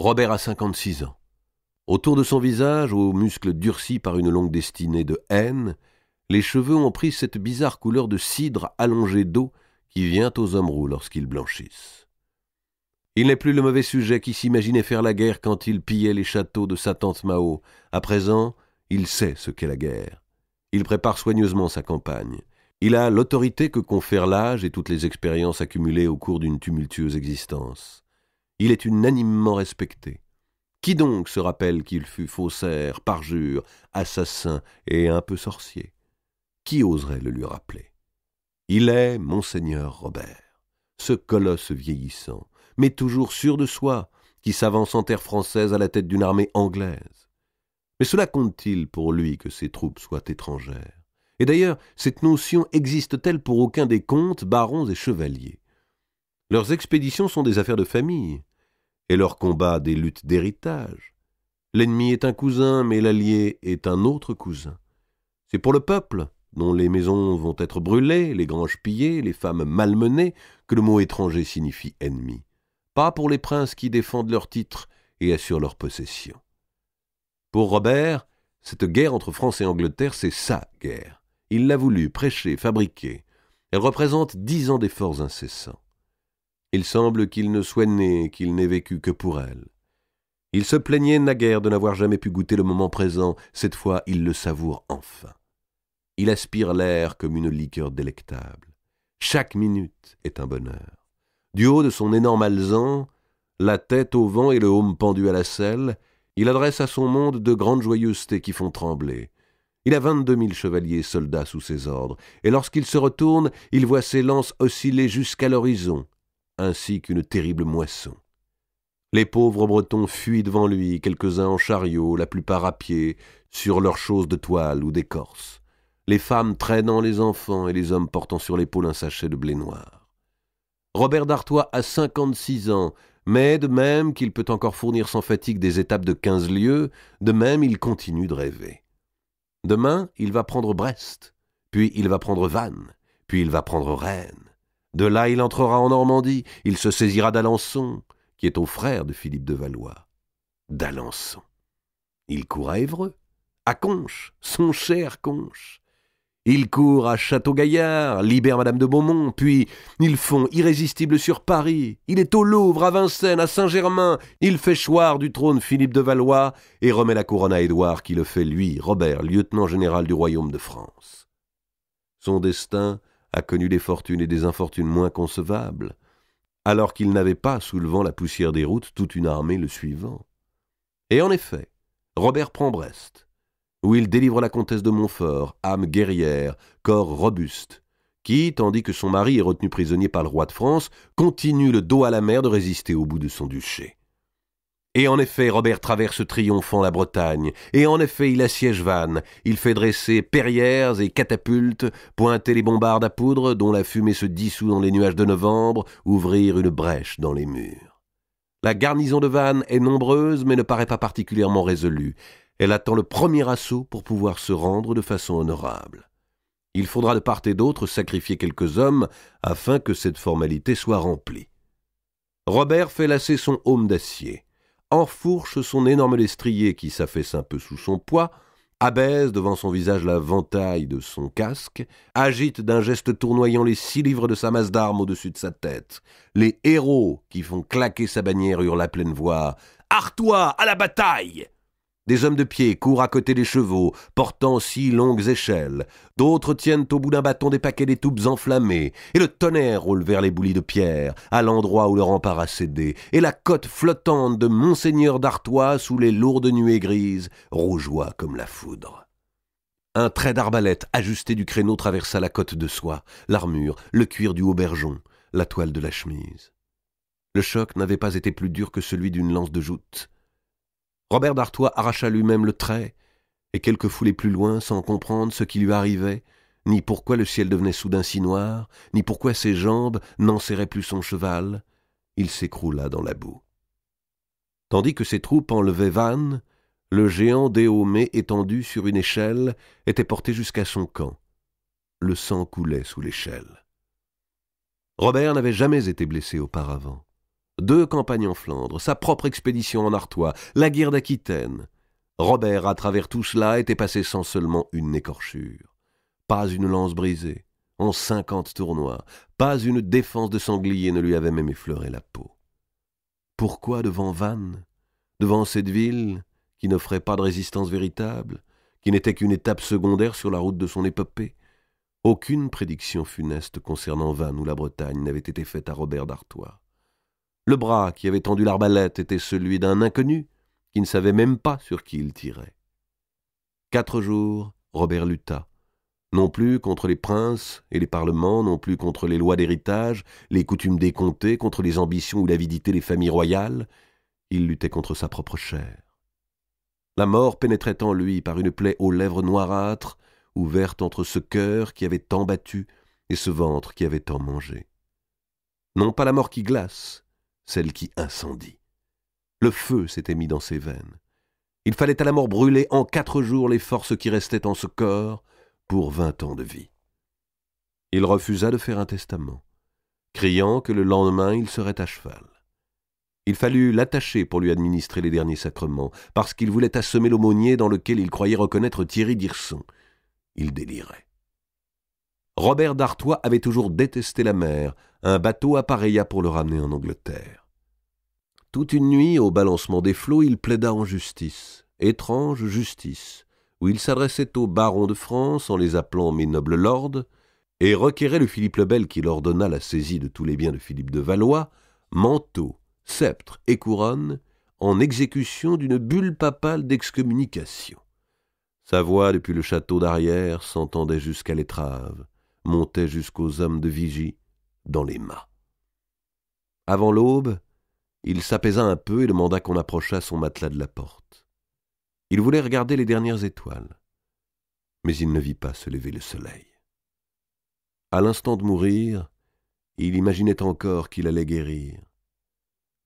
Robert a 56 ans. Autour de son visage, aux muscles durcis par une longue destinée de haine, les cheveux ont pris cette bizarre couleur de cidre allongé d'eau qui vient aux hommes roux lorsqu'ils blanchissent. Il n'est plus le mauvais sujet qui s'imaginait faire la guerre quand il pillait les châteaux de sa tante Mao. À présent, il sait ce qu'est la guerre. Il prépare soigneusement sa campagne. Il a l'autorité que confèrent l'âge et toutes les expériences accumulées au cours d'une tumultueuse existence. Il est unanimement respecté. Qui donc se rappelle qu'il fut faussaire, parjure, assassin et un peu sorcier? Qui oserait le lui rappeler? Il est Monseigneur Robert, ce colosse vieillissant, mais toujours sûr de soi, qui s'avance en terre française à la tête d'une armée anglaise. Mais cela compte-t-il pour lui que ses troupes soient étrangères? Et d'ailleurs, cette notion existe-t-elle pour aucun des comtes, barons et chevaliers? Leurs expéditions sont des affaires de famille, et leurs combats des luttes d'héritage. L'ennemi est un cousin, mais l'allié est un autre cousin. C'est pour le peuple, dont les maisons vont être brûlées, les granges pillées, les femmes malmenées, que le mot étranger signifie ennemi. Pas pour les princes qui défendent leur titre et assurent leur possession. Pour Robert, cette guerre entre France et Angleterre, c'est sa guerre. Il l'a voulu, prêcher, fabriquer. Elle représente 10 ans d'efforts incessants. Il semble qu'il ne soit né, qu'il n'ait vécu que pour elle. Il se plaignait naguère de n'avoir jamais pu goûter le moment présent. Cette fois, il le savoure enfin. Il aspire l'air comme une liqueur délectable. Chaque minute est un bonheur. Du haut de son énorme alezan, la tête au vent et le haume pendu à la selle, il adresse à son monde de grandes joyeusetés qui font trembler. Il a 22 000 chevaliers soldats sous ses ordres, et lorsqu'il se retourne, il voit ses lances osciller jusqu'à l'horizon, ainsi qu'une terrible moisson. Les pauvres Bretons fuient devant lui, quelques-uns en chariot, la plupart à pied, sur leurs choses de toile ou d'écorce. Les femmes traînant les enfants et les hommes portant sur l'épaule un sachet de blé noir. Robert d'Artois a 56 ans, mais de même qu'il peut encore fournir sans fatigue des étapes de 15 lieues, de même il continue de rêver. Demain, il va prendre Brest, puis il va prendre Vannes, puis il va prendre Rennes. De là, il entrera en Normandie, il se saisira d'Alençon, qui est au frère de Philippe de Valois. D'Alençon. Il court à Évreux, à Conches, son cher Conches. Il court à Château-Gaillard, libère Madame de Beaumont, puis il fond irrésistible sur Paris. Il est au Louvre, à Vincennes, à Saint-Germain. Il fait choir du trône Philippe de Valois et remet la couronne à Édouard qui le fait, lui, Robert, lieutenant général du royaume de France. Son destin a connu des fortunes et des infortunes moins concevables, alors qu'il n'avait pas, soulevant la poussière des routes, toute une armée le suivant. Et en effet, Robert prend Brest, où il délivre la comtesse de Montfort, âme guerrière, corps robuste, qui, tandis que son mari est retenu prisonnier par le roi de France, continue le dos à la mer de résister au bout de son duché. Et en effet, Robert traverse triomphant la Bretagne, et en effet, il assiège Vannes, il fait dresser perrières et catapultes, pointer les bombardes à poudre, dont la fumée se dissout dans les nuages de novembre, ouvrir une brèche dans les murs. La garnison de Vannes est nombreuse, mais ne paraît pas particulièrement résolue. Elle attend le premier assaut pour pouvoir se rendre de façon honorable. Il faudra de part et d'autre sacrifier quelques hommes afin que cette formalité soit remplie. Robert fait lasser son aume d'acier, enfourche son énorme destrier qui s'affaisse un peu sous son poids, abaisse devant son visage la ventaille de son casque, agite d'un geste tournoyant les 6 livres de sa masse d'armes au-dessus de sa tête. Les héros qui font claquer sa bannière hurlent à pleine voix « Artois, à la bataille !» Des hommes de pied courent à côté des chevaux, portant 6 longues échelles. D'autres tiennent au bout d'un bâton des paquets d'étoupes enflammées. Et le tonnerre roule vers les boulis de pierre, à l'endroit où le rempart a cédé. Et la côte flottante de Monseigneur d'Artois, sous les lourdes nuées grises, rougeoie comme la foudre. Un trait d'arbalète ajusté du créneau traversa la côte de soie, l'armure, le cuir du haut-bergeon, la toile de la chemise. Le choc n'avait pas été plus dur que celui d'une lance de joute. Robert d'Artois arracha lui-même le trait, et quelques foulées plus loin, sans comprendre ce qui lui arrivait, ni pourquoi le ciel devenait soudain si noir, ni pourquoi ses jambes n'enserraient plus son cheval, il s'écroula dans la boue. Tandis que ses troupes enlevaient Vannes, le géant Déomé, étendu sur une échelle, était porté jusqu'à son camp. Le sang coulait sous l'échelle. Robert n'avait jamais été blessé auparavant. 2 campagnes en Flandre, sa propre expédition en Artois, la guerre d'Aquitaine. Robert, à travers tout cela, était passé sans seulement une écorchure. Pas une lance brisée, en 50 tournois, pas une défense de sanglier ne lui avait même effleuré la peau. Pourquoi devant Vannes, devant cette ville qui n'offrait pas de résistance véritable, qui n'était qu'une étape secondaire sur la route de son épopée? Aucune prédiction funeste concernant Vannes ou la Bretagne n'avait été faite à Robert d'Artois. Le bras qui avait tendu l'arbalète était celui d'un inconnu qui ne savait même pas sur qui il tirait. 4 jours, Robert lutta, non plus contre les princes et les parlements, non plus contre les lois d'héritage, les coutumes des comtés, contre les ambitions ou l'avidité des familles royales. Il luttait contre sa propre chair. La mort pénétrait en lui par une plaie aux lèvres noirâtres, ouverte entre ce cœur qui avait tant battu et ce ventre qui avait tant mangé. Non pas la mort qui glace, celle qui incendie. Le feu s'était mis dans ses veines. Il fallait à la mort brûler en 4 jours les forces qui restaient en ce corps pour 20 ans de vie. Il refusa de faire un testament, criant que le lendemain il serait à cheval. Il fallut l'attacher pour lui administrer les derniers sacrements, parce qu'il voulait assommer l'aumônier dans lequel il croyait reconnaître Thierry d'Hirson. Il délirait. Robert d'Artois avait toujours détesté la mer, un bateau appareilla pour le ramener en Angleterre. Toute une nuit, au balancement des flots, il plaida en justice, étrange justice, où il s'adressait aux barons de France en les appelant « mes nobles lords », et requérait le Philippe le Bel qui leur donna la saisie de tous les biens de Philippe de Valois, manteau, sceptre et couronne, en exécution d'une bulle papale d'excommunication. Sa voix, depuis le château d'Arrière, s'entendait jusqu'à l'étrave, montait jusqu'aux hommes de vigie, dans les mâts. Avant l'aube, il s'apaisa un peu et demanda qu'on approchât son matelas de la porte. Il voulait regarder les dernières étoiles, mais il ne vit pas se lever le soleil. À l'instant de mourir, il imaginait encore qu'il allait guérir.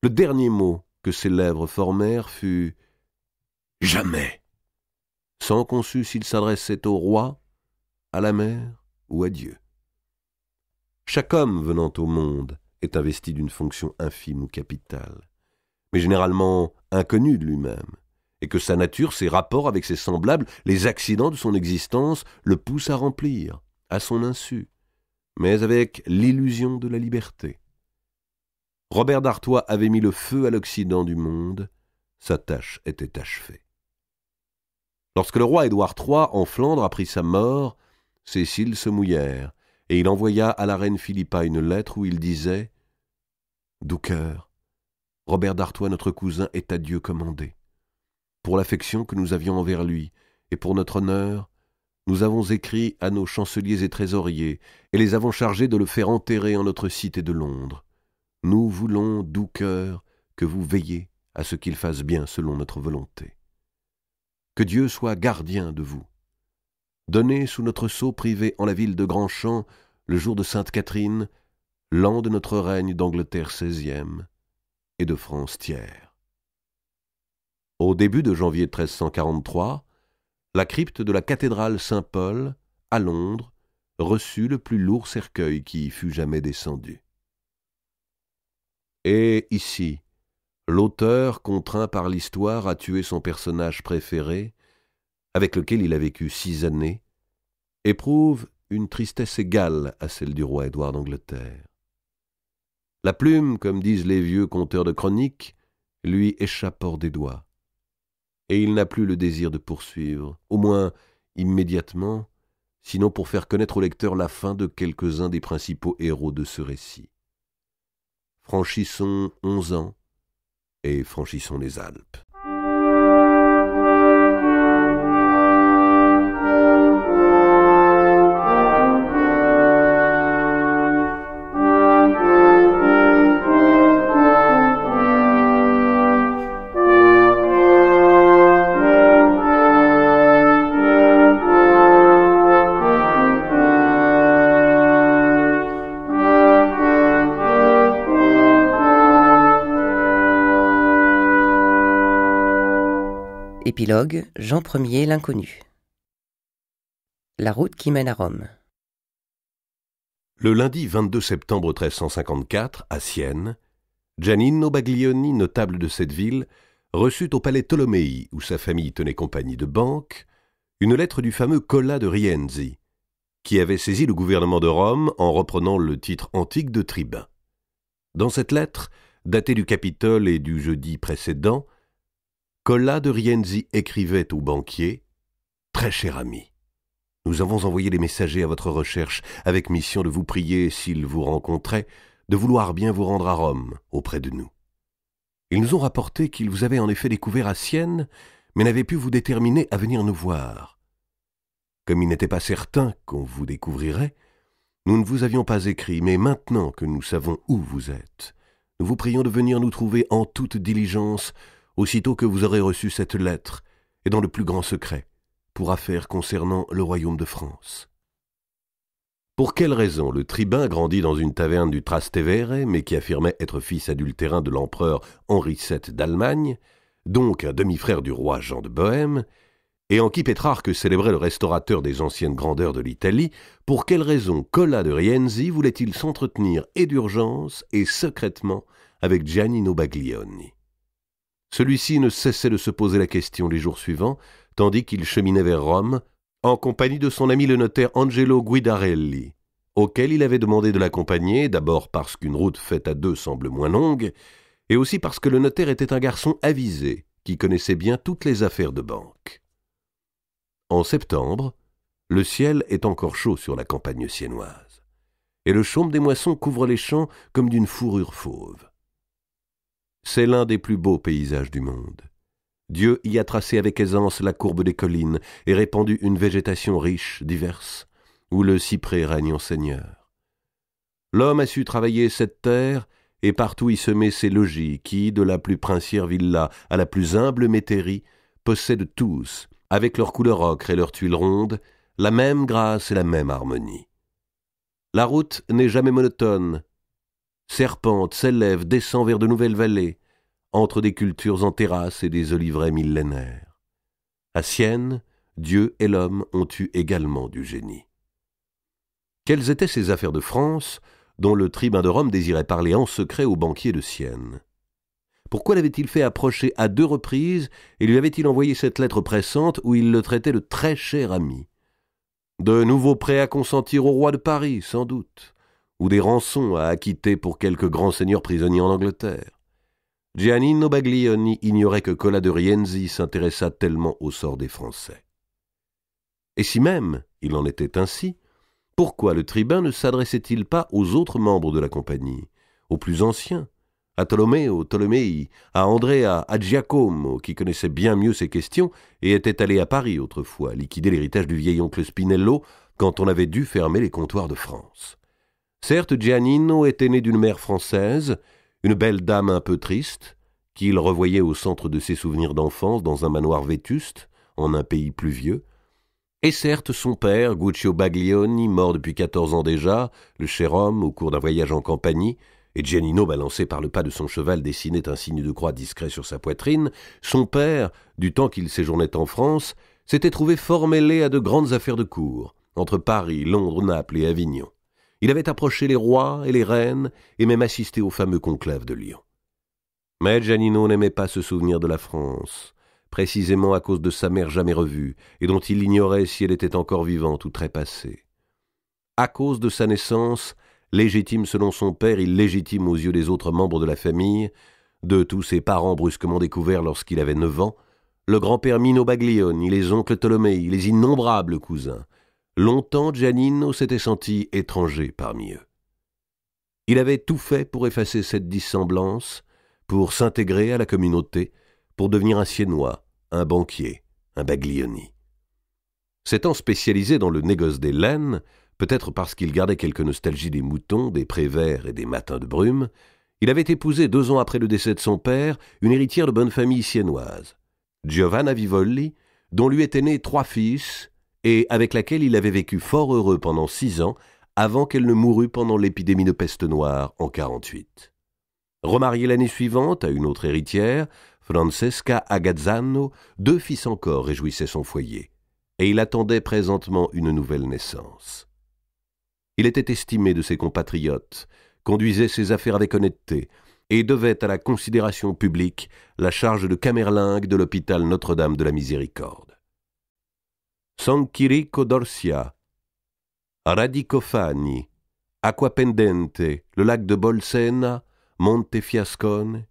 Le dernier mot que ses lèvres formèrent fut « Jamais !» sans qu'on sût s'il s'adressait au roi, à la mer ou à Dieu. Chaque homme venant au monde est investi d'une fonction infime ou capitale, mais généralement inconnue de lui-même, et que sa nature, ses rapports avec ses semblables, les accidents de son existence le poussent à remplir, à son insu, mais avec l'illusion de la liberté. Robert d'Artois avait mis le feu à l'Occident du monde, sa tâche était achevée. Lorsque le roi Édouard III, en Flandre, apprit sa mort, ses cils se mouillèrent, et il envoya à la reine Philippa une lettre où il disait « Doux cœur, Robert d'Artois, notre cousin, est à Dieu commandé. Pour l'affection que nous avions envers lui, et pour notre honneur, nous avons écrit à nos chanceliers et trésoriers, et les avons chargés de le faire enterrer en notre cité de Londres. Nous voulons, doux cœur, que vous veilliez à ce qu'il fasse bien selon notre volonté. Que Dieu soit gardien de vous. Donnez sous notre sceau privé en la ville de Grandchamp, le jour de Sainte-Catherine, l'an de notre règne d'Angleterre 16e et de France tiers. » Au début de janvier 1343, la crypte de la cathédrale Saint-Paul, à Londres, reçut le plus lourd cercueil qui y fût jamais descendu. Et ici, l'auteur, contraint par l'histoire à tuer son personnage préféré, avec lequel il a vécu 6 années, éprouve une tristesse égale à celle du roi Édouard d'Angleterre. La plume, comme disent les vieux conteurs de chroniques, lui échappe hors des doigts, et il n'a plus le désir de poursuivre, au moins immédiatement, sinon pour faire connaître au lecteur la fin de quelques-uns des principaux héros de ce récit. Franchissons 11 ans, et franchissons les Alpes. Épilogue, Jean Ier l'inconnu. La route qui mène à Rome. Le lundi 22 septembre 1354, à Sienne, Giannino Baglioni, notable de cette ville, reçut au palais Tolomei, où sa famille tenait compagnie de banque, une lettre du fameux Colla de Rienzi, qui avait saisi le gouvernement de Rome en reprenant le titre antique de tribun. Dans cette lettre, datée du Capitole et du jeudi précédent, Colla de Rienzi écrivait au banquier « Très cher ami, nous avons envoyé des messagers à votre recherche avec mission de vous prier, s'ils vous rencontraient, de vouloir bien vous rendre à Rome, auprès de nous. Ils nous ont rapporté qu'ils vous avaient en effet découvert à Sienne, mais n'avaient pu vous déterminer à venir nous voir. Comme il n'était pas certain qu'on vous découvrirait, nous ne vous avions pas écrit, mais maintenant que nous savons où vous êtes, nous vous prions de venir nous trouver en toute diligence, aussitôt que vous aurez reçu cette lettre, et dans le plus grand secret, pour affaires concernant le royaume de France. » Pour quelle raison le tribun grandit dans une taverne du Trastevere, mais qui affirmait être fils adultérin de l'empereur Henri VII d'Allemagne, donc un demi-frère du roi Jean de Bohême, et en qui Pétrarque célébrait le restaurateur des anciennes grandeurs de l'Italie, pour quelle raison Colla de Rienzi voulait-il s'entretenir et d'urgence et secrètement avec Giannino Baglioni? Celui-ci ne cessait de se poser la question les jours suivants, tandis qu'il cheminait vers Rome, en compagnie de son ami le notaire Angelo Guidarelli, auquel il avait demandé de l'accompagner, d'abord parce qu'une route faite à deux semble moins longue, et aussi parce que le notaire était un garçon avisé, qui connaissait bien toutes les affaires de banque. En septembre, le ciel est encore chaud sur la campagne siennoise, et le chaume des moissons couvre les champs comme d'une fourrure fauve. C'est l'un des plus beaux paysages du monde. Dieu y a tracé avec aisance la courbe des collines et répandu une végétation riche, diverse, où le cyprès règne en seigneur. L'homme a su travailler cette terre et partout y semer ses logis qui, de la plus princière villa à la plus humble métairie, possèdent tous, avec leur couleur ocre et leurs tuiles rondes, la même grâce et la même harmonie. La route n'est jamais monotone, serpente, s'élève, descend vers de nouvelles vallées, entre des cultures en terrasses et des oliveraies millénaires. À Sienne, Dieu et l'homme ont eu également du génie. Quelles étaient ces affaires de France dont le tribun de Rome désirait parler en secret au banquier de Sienne? Pourquoi l'avait-il fait approcher à 2 reprises et lui avait-il envoyé cette lettre pressante où il le traitait de très cher ami? De nouveaux prêts à consentir au roi de Paris, sans doute, ou des rançons à acquitter pour quelques grands seigneurs prisonniers en Angleterre. Giannino Baglioni ignorait que Colla de Rienzi s'intéressât tellement au sort des Français. Et si même il en était ainsi, pourquoi le tribun ne s'adressait-il pas aux autres membres de la compagnie, aux plus anciens, à Tolomeo, Tolomei, à Andrea, à Giacomo, qui connaissait bien mieux ces questions et était allé à Paris autrefois, liquider l'héritage du vieil oncle Spinello quand on avait dû fermer les comptoirs de France. Certes, Giannino était né d'une mère française, une belle dame un peu triste, qu'il revoyait au centre de ses souvenirs d'enfance dans un manoir vétuste, en un pays pluvieux. Et certes, son père, Guccio Baglioni, mort depuis 14 ans déjà, le cher homme, au cours d'un voyage en Campanie, et Giannino, balancé par le pas de son cheval, dessinait un signe de croix discret sur sa poitrine, son père, du temps qu'il séjournait en France, s'était trouvé fort mêlé à de grandes affaires de cour, entre Paris, Londres, Naples et Avignon. Il avait approché les rois et les reines, et même assisté au fameux conclave de Lyon. Mais Giannino n'aimait pas se souvenir de la France, précisément à cause de sa mère jamais revue, et dont il ignorait si elle était encore vivante ou trépassée. À cause de sa naissance, légitime selon son père, illégitime aux yeux des autres membres de la famille, de tous ses parents brusquement découverts lorsqu'il avait 9 ans, le grand-père Mino Baglioni, les oncles Tolomei, les innombrables cousins. Longtemps, Giannino s'était senti étranger parmi eux. Il avait tout fait pour effacer cette dissemblance, pour s'intégrer à la communauté, pour devenir un Siennois, un banquier, un Baglioni. S'étant spécialisé dans le négoce des laines, peut-être parce qu'il gardait quelque nostalgie des moutons, des prés verts et des matins de brume, il avait épousé 2 ans après le décès de son père une héritière de bonne famille siennoise, Giovanna Vivoli, dont lui étaient nés 3 fils, et avec laquelle il avait vécu fort heureux pendant 6 ans, avant qu'elle ne mourût pendant l'épidémie de peste noire en 1948. Remarié l'année suivante à une autre héritière, Francesca Agazzano, 2 fils encore réjouissaient son foyer, et il attendait présentement une nouvelle naissance. Il était estimé de ses compatriotes, conduisait ses affaires avec honnêteté, et devait à la considération publique la charge de camerlingue de l'hôpital Notre-Dame de la Miséricorde. San Chirico d'Orsia, Radicofani, Acquapendente, le lac de Bolsena, Montefiascone,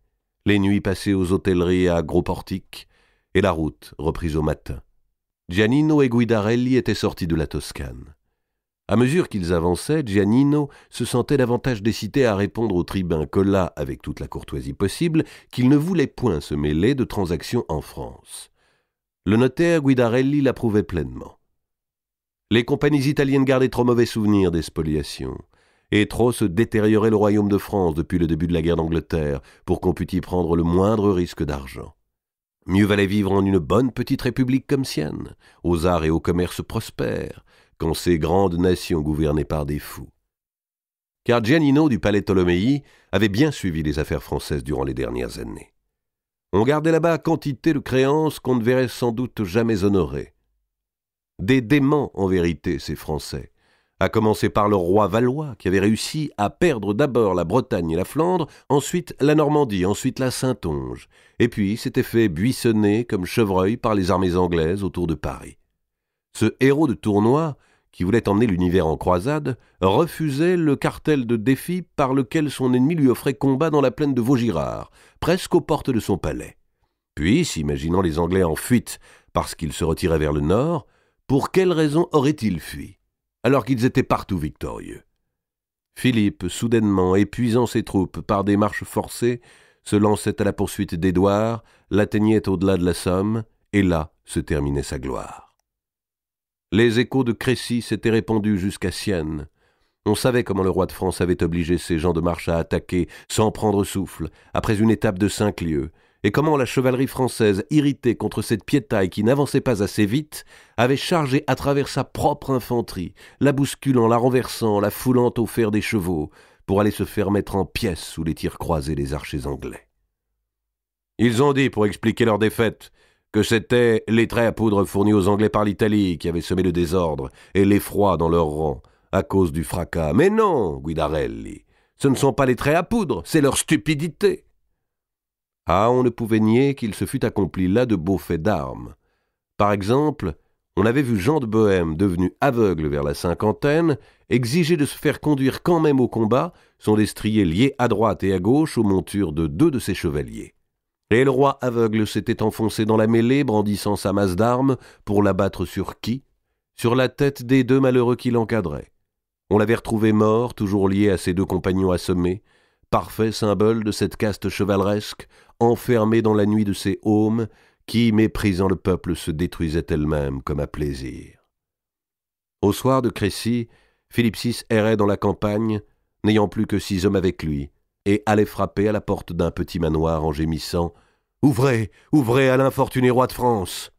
les nuits passées aux hôtelleries à gros portiques, et la route reprise au matin. Giannino et Guidarelli étaient sortis de la Toscane. À mesure qu'ils avançaient, Giannino se sentait davantage décidé à répondre au tribun Colla avec toute la courtoisie possible qu'il ne voulait point se mêler de transactions en France. Le notaire Guidarelli l'approuvait pleinement. Les compagnies italiennes gardaient trop mauvais souvenirs des spoliations, et trop se détériorait le royaume de France depuis le début de la guerre d'Angleterre pour qu'on pût y prendre le moindre risque d'argent. Mieux valait vivre en une bonne petite république comme Sienne, aux arts et au commerce prospères, qu'en ces grandes nations gouvernées par des fous. Car Giannino du palais Tolomei avait bien suivi les affaires françaises durant les dernières années. On gardait là-bas quantité de créances qu'on ne verrait sans doute jamais honorées. Des déments, en vérité, ces Français, à commencer par le roi Valois, qui avait réussi à perdre d'abord la Bretagne et la Flandre, ensuite la Normandie, ensuite la Saintonge, et puis s'était fait buissonner comme chevreuil par les armées anglaises autour de Paris. Ce héros de tournoi, qui voulait emmener l'univers en croisade, refusait le cartel de défi par lequel son ennemi lui offrait combat dans la plaine de Vaugirard, presque aux portes de son palais. Puis, s'imaginant les Anglais en fuite parce qu'ils se retiraient vers le nord, pour quelle raison auraient-ils fui, alors qu'ils étaient partout victorieux? Philippe, soudainement épuisant ses troupes par des marches forcées, se lançait à la poursuite d'Édouard, l'atteignait au-delà de la Somme, et là se terminait sa gloire. Les échos de Crécy s'étaient répandus jusqu'à Sienne. On savait comment le roi de France avait obligé ses gens de marche à attaquer, sans prendre souffle, après une étape de 5 lieues, et comment la chevalerie française, irritée contre cette piétaille qui n'avançait pas assez vite, avait chargé à travers sa propre infanterie, la bousculant, la renversant, la foulant au fer des chevaux, pour aller se faire mettre en pièces sous les tirs croisés des archers anglais. Ils ont dit, pour expliquer leur défaite, que c'était les traits à poudre fournis aux Anglais par l'Italie qui avaient semé le désordre et l'effroi dans leurs rangs, à cause du fracas. Mais non, Guidarelli, ce ne sont pas les traits à poudre, c'est leur stupidité. Ah, on ne pouvait nier qu'il se fût accompli là de beaux faits d'armes. Par exemple, on avait vu Jean de Bohême, devenu aveugle vers la cinquantaine, exiger de se faire conduire quand même au combat, son destrier lié à droite et à gauche aux montures de 2 de ses chevaliers. Et le roi aveugle s'était enfoncé dans la mêlée, brandissant sa masse d'armes, pour l'abattre sur qui? Sur la tête des 2 malheureux qui l'encadraient. On l'avait retrouvé mort, toujours lié à ses 2 compagnons assommés, parfait symbole de cette caste chevaleresque, enfermée dans la nuit de ces aumes, qui, méprisant le peuple, se détruisait elle-même comme à plaisir. Au soir de Crécy, Philippe VI errait dans la campagne, n'ayant plus que 6 hommes avec lui, et allait frapper à la porte d'un petit manoir en gémissant « Ouvrez, ouvrez à l'infortuné roi de France !»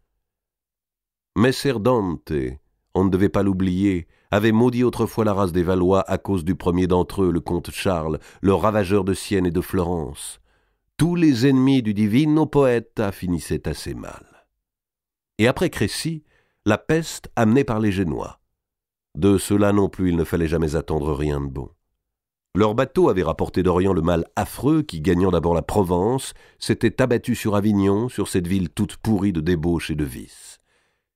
Messer Dante, on ne devait pas l'oublier, avait maudit autrefois la race des Valois à cause du premier d'entre eux, le comte Charles, le ravageur de Sienne et de Florence. Tous les ennemis du Divino Poeta finissaient assez mal. Et après Crécy, la peste amenée par les Génois. De cela non plus il ne fallait jamais attendre rien de bon. Leur bateau avait rapporté d'Orient le mal affreux qui, gagnant d'abord la Provence, s'était abattu sur Avignon, sur cette ville toute pourrie de débauche et de vices.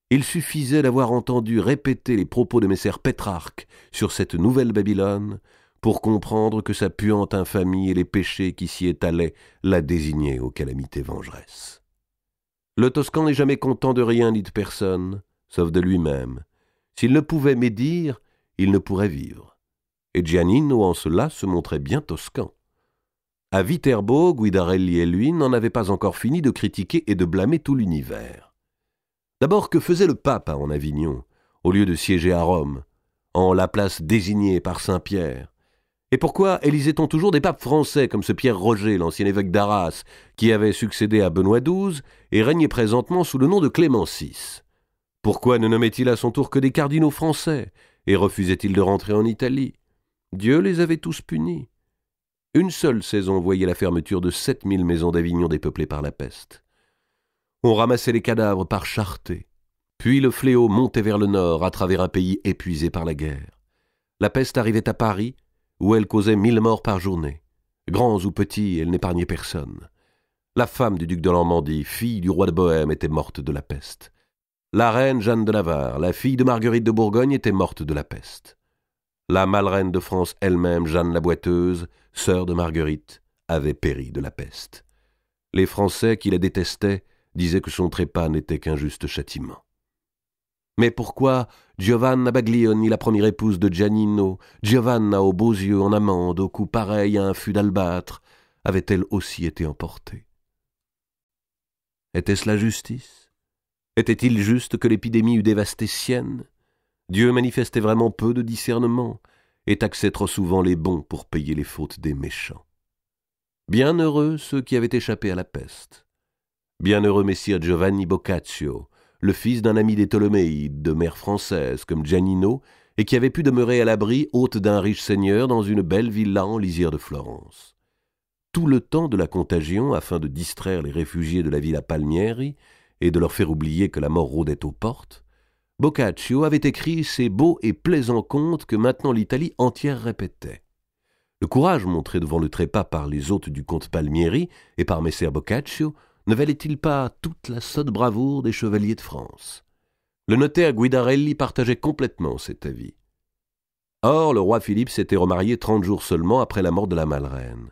Il suffisait d'avoir entendu répéter les propos de Messer Pétrarque sur cette nouvelle Babylone pour comprendre que sa puante infamie et les péchés qui s'y étalaient la désignaient aux calamités vengeresses. Le Toscan n'est jamais content de rien ni de personne, sauf de lui-même. S'il ne pouvait médire, il ne pourrait vivre. Et Giannino en cela se montrait bien toscan. À Viterbo, Guidarelli et lui n'en avaient pas encore fini de critiquer et de blâmer tout l'univers. D'abord, que faisait le pape en Avignon, au lieu de siéger à Rome, en la place désignée par Saint-Pierre? Et pourquoi élisait-on toujours des papes français comme ce Pierre Roger, l'ancien évêque d'Arras, qui avait succédé à Benoît XII et régnait présentement sous le nom de Clément VI? Pourquoi ne nommait-il à son tour que des cardinaux français et refusait-il de rentrer en Italie? Dieu les avait tous punis. Une seule saison voyait la fermeture de 7000 maisons d'Avignon dépeuplées par la peste. On ramassait les cadavres par charretées. Puis le fléau montait vers le nord à travers un pays épuisé par la guerre. La peste arrivait à Paris, où elle causait 1000 morts par journée. Grands ou petits, elle n'épargnait personne. La femme du duc de Normandie, fille du roi de Bohême, était morte de la peste. La reine Jeanne de Navarre, la fille de Marguerite de Bourgogne, était morte de la peste. La malreine de France elle-même, Jeanne la Boiteuse, sœur de Marguerite, avait péri de la peste. Les Français qui la détestaient disaient que son trépas n'était qu'un juste châtiment. Mais pourquoi Giovanna Baglioni, la première épouse de Giannino, Giovanna aux beaux yeux en amande, au cou pareil à un fût d'albâtre, avait-elle aussi été emportée? Était-ce la justice? Était-il juste que l'épidémie eût dévasté Sienne? Dieu manifestait vraiment peu de discernement et taxait trop souvent les bons pour payer les fautes des méchants. Bienheureux ceux qui avaient échappé à la peste. Bienheureux messire Giovanni Boccaccio, le fils d'un ami des Ptoléméides, de mère française comme Giannino, et qui avait pu demeurer à l'abri, hôte d'un riche seigneur, dans une belle villa en lisière de Florence. Tout le temps de la contagion, afin de distraire les réfugiés de la Villa Palmieri et de leur faire oublier que la mort rôdait aux portes, Boccaccio avait écrit ces beaux et plaisants contes que maintenant l'Italie entière répétait. Le courage montré devant le trépas par les hôtes du comte Palmieri et par Messer Boccaccio ne valait-il pas toute la sotte bravoure des chevaliers de France? Le notaire Guidarelli partageait complètement cet avis. Or, le roi Philippe s'était remarié 30 jours seulement après la mort de la malreine.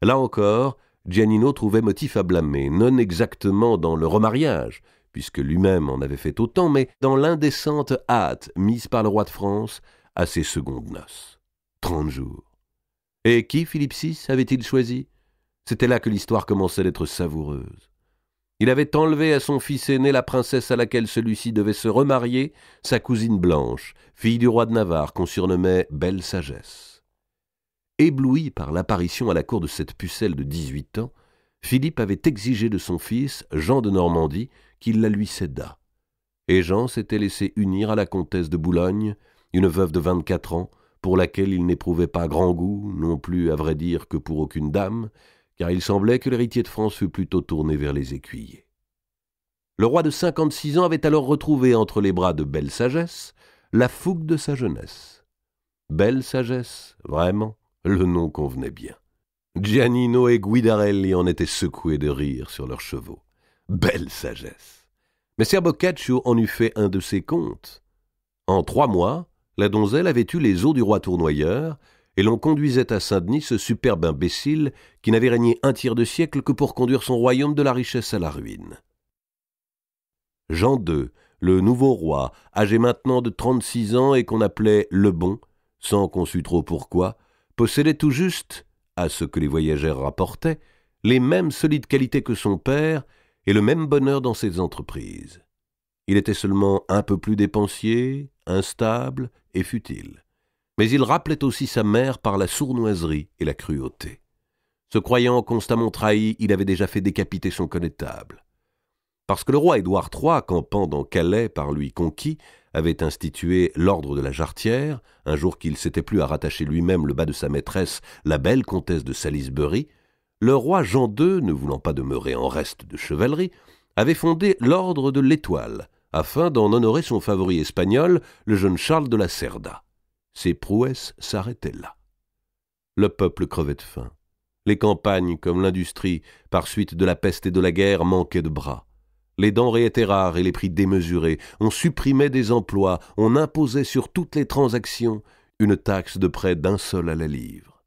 Là encore, Giannino trouvait motif à blâmer, non exactement dans le remariage, puisque lui-même en avait fait autant, mais dans l'indécente hâte mise par le roi de France à ses secondes noces. 30 jours. Et qui Philippe VI avait-il choisi? C'était là que l'histoire commençait d'être savoureuse. Il avait enlevé à son fils aîné la princesse à laquelle celui-ci devait se remarier, sa cousine Blanche, fille du roi de Navarre, qu'on surnommait Belle Sagesse. Ébloui par l'apparition à la cour de cette pucelle de 18 ans, Philippe avait exigé de son fils, Jean de Normandie, qu'il la lui cédât. Et Jean s'était laissé unir à la comtesse de Boulogne, une veuve de 24 ans, pour laquelle il n'éprouvait pas grand goût, non plus à vrai dire que pour aucune dame, car il semblait que l'héritier de France fût plutôt tourné vers les écuyers. Le roi de 56 ans avait alors retrouvé entre les bras de Belle Sagesse la fougue de sa jeunesse. Belle Sagesse, vraiment, le nom convenait bien. Giannino et Guidarelli en étaient secoués de rire sur leurs chevaux. Belle Sagesse! Messer Boccaccio en eût fait un de ses contes. En 3 mois, la donzelle avait eu les os du roi tournoyeur, et l'on conduisait à Saint-Denis ce superbe imbécile qui n'avait régné un tiers de siècle que pour conduire son royaume de la richesse à la ruine. Jean II, le nouveau roi, âgé maintenant de 36 ans et qu'on appelait le Bon, sans qu'on sût trop pourquoi, possédait tout juste, à ce que les voyageurs rapportaient, les mêmes solides qualités que son père et le même bonheur dans ses entreprises. Il était seulement un peu plus dépensier, instable et futile. Mais il rappelait aussi sa mère par la sournoiserie et la cruauté. Se croyant constamment trahi, il avait déjà fait décapiter son connétable. Parce que le roi Édouard III, campant dans Calais par lui conquis, avait institué l'ordre de la Jarretière, un jour qu'il s'était plu à rattacher lui-même le bas de sa maîtresse, la belle comtesse de Salisbury, le roi Jean II, ne voulant pas demeurer en reste de chevalerie, avait fondé l'ordre de l'Étoile, afin d'en honorer son favori espagnol, le jeune Charles de la Cerda. Ses prouesses s'arrêtaient là. Le peuple crevait de faim. Les campagnes, comme l'industrie, par suite de la peste et de la guerre, manquaient de bras. Les denrées étaient rares et les prix démesurés. On supprimait des emplois, on imposait sur toutes les transactions une taxe de près d'1 sol à la livre.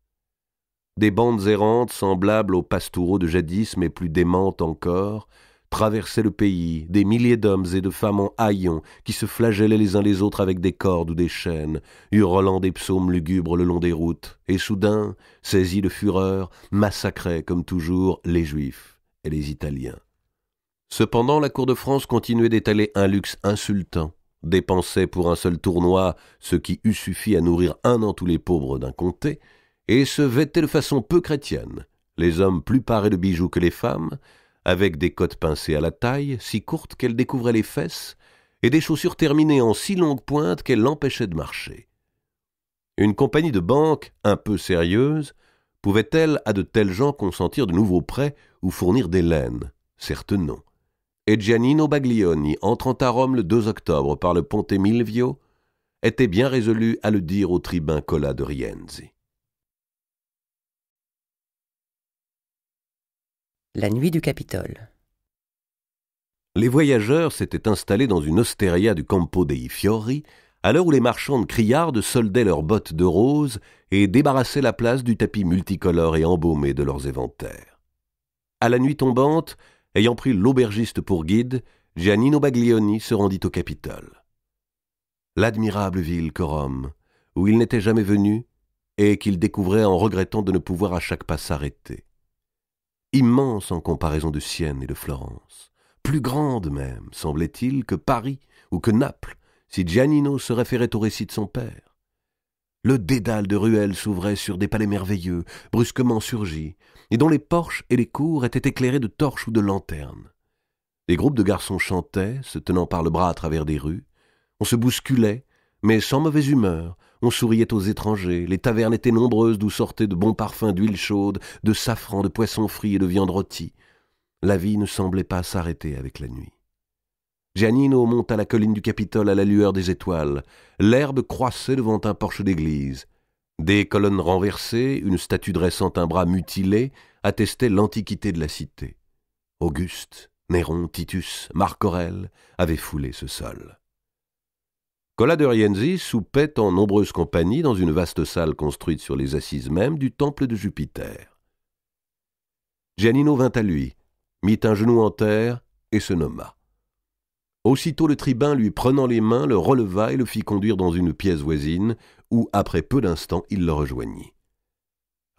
Des bandes errantes, semblables aux pastoureaux de jadis, mais plus démentes encore, traversaient le pays, des milliers d'hommes et de femmes en haillons qui se flagellaient les uns les autres avec des cordes ou des chaînes, hurlant des psaumes lugubres le long des routes, et soudain, saisis de fureur, massacraient, comme toujours, les Juifs et les Italiens. Cependant, la cour de France continuait d'étaler un luxe insultant, dépensait pour un seul tournoi ce qui eût suffi à nourrir 1 an tous les pauvres d'un comté, et se vêtait de façon peu chrétienne, les hommes plus parés de bijoux que les femmes, avec des cottes pincées à la taille, si courtes qu'elles découvraient les fesses, et des chaussures terminées en si longues pointes qu'elles l'empêchaient de marcher. Une compagnie de banque, un peu sérieuse, pouvait-elle à de tels gens consentir de nouveaux prêts ou fournir des laines? Certes non. Et Giannino Baglioni, entrant à Rome le 2 octobre par le Ponte Milvio, était bien résolu à le dire au tribun Cola de Rienzi. La nuit du Capitole. Les voyageurs s'étaient installés dans une osteria du Campo dei Fiori à l'heure où les marchandes criardes soldaient leurs bottes de rose et débarrassaient la place du tapis multicolore et embaumé de leurs éventaires. À la nuit tombante, ayant pris l'aubergiste pour guide, Giannino Baglioni se rendit au Capitole. L'admirable ville que Rome, où il n'était jamais venu et qu'il découvrait en regrettant de ne pouvoir à chaque pas s'arrêter. Immense en comparaison de Sienne et de Florence, plus grande même, semblait-il, que Paris ou que Naples, si Giannino se référait au récit de son père. Le dédale de ruelles s'ouvrait sur des palais merveilleux, brusquement surgis, et dont les porches et les cours étaient éclairés de torches ou de lanternes. Des groupes de garçons chantaient, se tenant par le bras à travers des rues. On se bousculait, mais sans mauvaise humeur. On souriait aux étrangers. Les tavernes étaient nombreuses d'où sortaient de bons parfums d'huile chaude, de safran, de poisson frit et de viande rôtie. La vie ne semblait pas s'arrêter avec la nuit. Giannino monta la colline du Capitole à la lueur des étoiles. L'herbe croissait devant un porche d'église. Des colonnes renversées, une statue dressant un bras mutilé, attestaient l'antiquité de la cité. Auguste, Néron, Titus, Marc Aurèle avaient foulé ce sol. Cola de Rienzi soupait en nombreuses compagnies dans une vaste salle construite sur les assises mêmes du temple de Jupiter. Giannino vint à lui, mit un genou en terre et se nomma. Aussitôt le tribun, lui prenant les mains, le releva et le fit conduire dans une pièce voisine, où, après peu d'instants, il le rejoignit.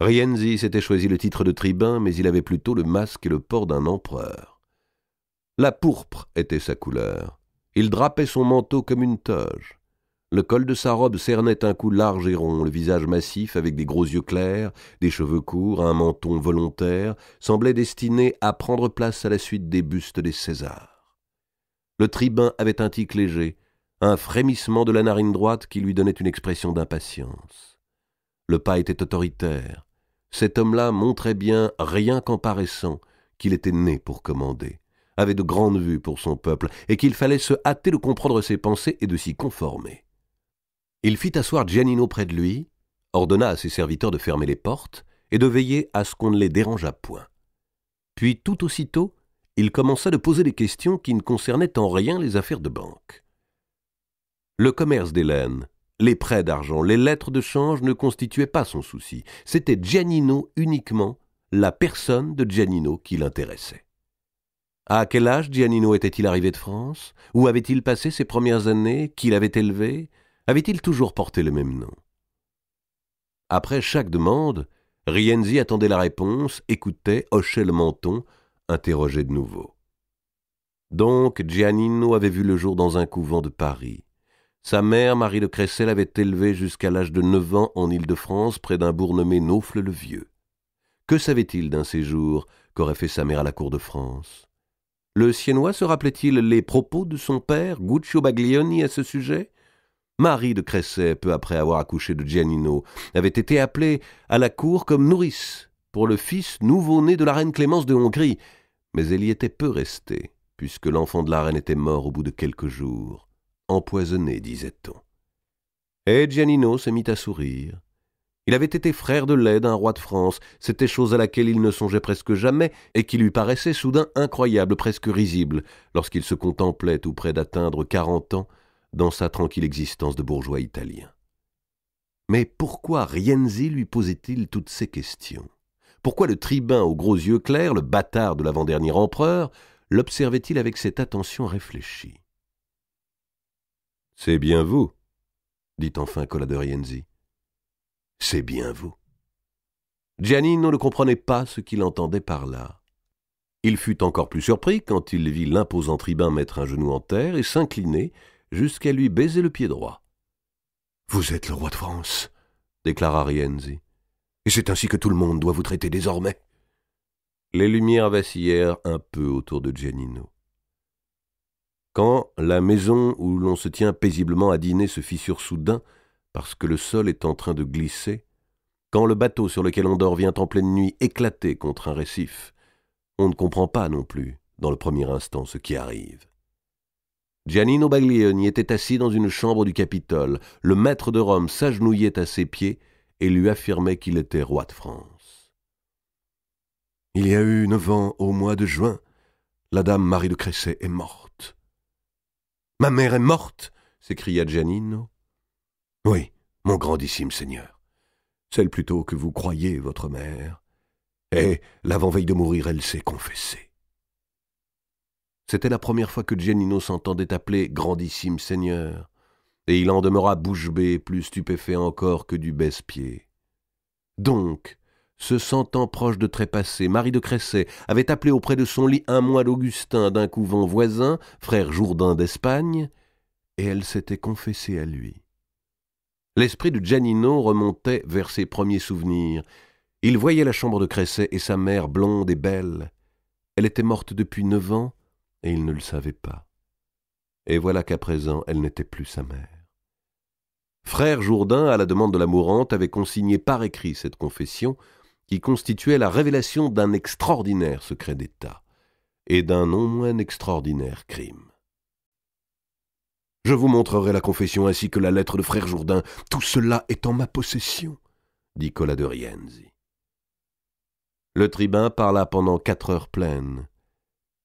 Rienzi s'était choisi le titre de tribun, mais il avait plutôt le masque et le port d'un empereur. La pourpre était sa couleur. Il drapait son manteau comme une toge. Le col de sa robe cernait un cou large et rond, le visage massif avec des gros yeux clairs, des cheveux courts, un menton volontaire, semblait destiné à prendre place à la suite des bustes des Césars. Le tribun avait un tic léger, un frémissement de la narine droite qui lui donnait une expression d'impatience. Le pas était autoritaire. Cet homme-là montrait bien, rien qu'en paraissant, qu'il était né pour commander, avait de grandes vues pour son peuple, et qu'il fallait se hâter de comprendre ses pensées et de s'y conformer. Il fit asseoir Giannino près de lui, ordonna à ses serviteurs de fermer les portes et de veiller à ce qu'on ne les dérangeât point. Puis tout aussitôt, il commença de poser des questions qui ne concernaient en rien les affaires de banque. Le commerce des laines, les prêts d'argent, les lettres de change ne constituaient pas son souci. C'était Giannino uniquement, la personne de Giannino qui l'intéressait. À quel âge Giannino était-il arrivé de France? Où avait-il passé ses premières années? Qui l'avait élevé? Avait-il toujours porté le même nom? Après chaque demande, Rienzi attendait la réponse, écoutait, hochait le menton, interrogeait de nouveau. Donc Giannino avait vu le jour dans un couvent de Paris. Sa mère, Marie de Cressel, l'avait élevé jusqu'à l'âge de 9 ans en Île-de-France, près d'un bourg nommé Naufle-le-Vieux. Que savait-il d'un séjour qu'aurait fait sa mère à la cour de France? Le Siennois se rappelait-il les propos de son père, Guccio Baglioni, à ce sujet? Marie de Cressay, peu après avoir accouché de Giannino, avait été appelée à la cour comme nourrice pour le fils nouveau-né de la reine Clémence de Hongrie, mais elle y était peu restée, puisque l'enfant de la reine était mort au bout de quelques jours, empoisonné, disait-on. Et Giannino se mit à sourire. Il avait été frère de lait d'un roi de France, c'était chose à laquelle il ne songeait presque jamais et qui lui paraissait soudain incroyable, presque risible, lorsqu'il se contemplait tout près d'atteindre 40 ans dans sa tranquille existence de bourgeois italien. Mais pourquoi Rienzi lui posait-il toutes ces questions? Pourquoi le tribun aux gros yeux clairs, le bâtard de l'avant-dernier empereur, l'observait-il avec cette attention réfléchie? « C'est bien vous, dit enfin Cola de Rienzi. « C'est bien vous. » Giannino ne comprenait pas ce qu'il entendait par là. Il fut encore plus surpris quand il vit l'imposant tribun mettre un genou en terre et s'incliner jusqu'à lui baiser le pied droit. « Vous êtes le roi de France, » déclara Rienzi, « et c'est ainsi que tout le monde doit vous traiter désormais. » Les lumières vacillèrent un peu autour de Giannino. Quand la maison où l'on se tient paisiblement à dîner se fissure soudain, parce que le sol est en train de glisser, quand le bateau sur lequel on dort vient en pleine nuit éclater contre un récif, on ne comprend pas non plus, dans le premier instant, ce qui arrive. Giannino Baglioni était assis dans une chambre du Capitole. Le maître de Rome s'agenouillait à ses pieds et lui affirmait qu'il était roi de France. Il y a eu 9 ans au mois de juin. La dame Marie de Cressay est morte. »« Ma mère est morte !» s'écria Giannino. « Oui, mon grandissime seigneur. Celle plutôt que vous croyez votre mère. Et l'avant-veille de mourir, elle s'est confessée. » C'était la première fois que Giannino s'entendait appeler « grandissime seigneur », et il en demeura bouche bée, plus stupéfait encore que du baisse-pied. Donc, se sentant proche de trépasser, Marie de Cressay avait appelé auprès de son lit un moine Augustin d'un couvent voisin, frère Jourdain d'Espagne, et elle s'était confessée à lui. L'esprit de Giannino remontait vers ses premiers souvenirs. Il voyait la chambre de Cressay et sa mère blonde et belle. Elle était morte depuis 9 ans, et il ne le savait pas. Et voilà qu'à présent, elle n'était plus sa mère. Frère Jourdain, à la demande de la mourante, avait consigné par écrit cette confession, qui constituait la révélation d'un extraordinaire secret d'État et d'un non moins extraordinaire crime. « Je vous montrerai la confession ainsi que la lettre de frère Jourdain. Tout cela est en ma possession, » dit Cola de Rienzi. Le tribun parla pendant 4 heures pleines.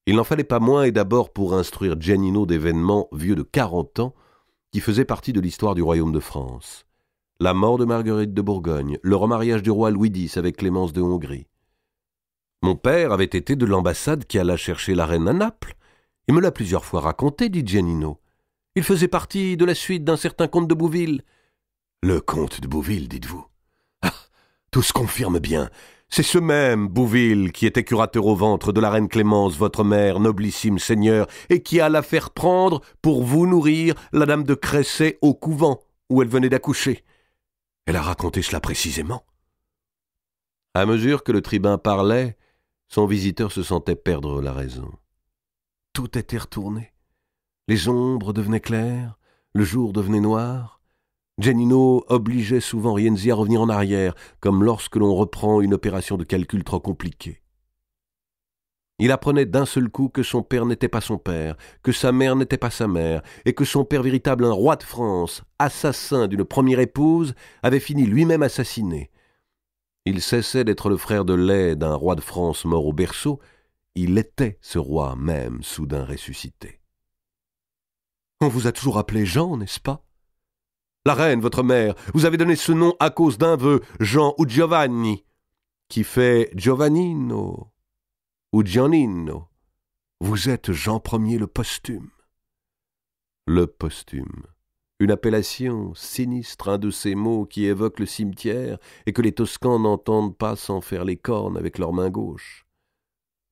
Il n'en fallait pas moins, et d'abord pour instruire Giannino d'événements vieux de 40 ans, qui faisaient partie de l'histoire du royaume de France. La mort de Marguerite de Bourgogne, le remariage du roi Louis X avec Clémence de Hongrie. Mon père avait été de l'ambassade qui alla chercher la reine à Naples. Il me l'a plusieurs fois raconté, dit Giannino. Il faisait partie de la suite d'un certain comte de Bouville. Le comte de Bouville, dites-vous? Ah, tout se confirme bien. C'est ce même Bouville qui était curateur au ventre de la reine Clémence, votre mère, noblissime seigneur, et qui alla faire prendre pour vous nourrir la dame de Cressay au couvent où elle venait d'accoucher. Elle a raconté cela précisément. À mesure que le tribun parlait, son visiteur se sentait perdre la raison. Tout était retourné. Les ombres devenaient claires, le jour devenait noir. Giannino obligeait souvent Rienzi à revenir en arrière, comme lorsque l'on reprend une opération de calcul trop compliquée. Il apprenait d'un seul coup que son père n'était pas son père, que sa mère n'était pas sa mère, et que son père véritable, un roi de France, assassin d'une première épouse, avait fini lui-même assassiné. Il cessait d'être le frère de lait d'un roi de France mort au berceau, il était ce roi même soudain ressuscité. « On vous a toujours appelé Jean, n'est-ce pas ? La reine, votre mère, vous avez donné ce nom à cause d'un vœu, Jean ou Giovanni, qui fait Giovannino ou Giannino. Vous êtes Jean Ier le posthume. » Le posthume, une appellation sinistre, un de ces mots qui évoquent le cimetière et que les Toscans n'entendent pas sans faire les cornes avec leur main gauche.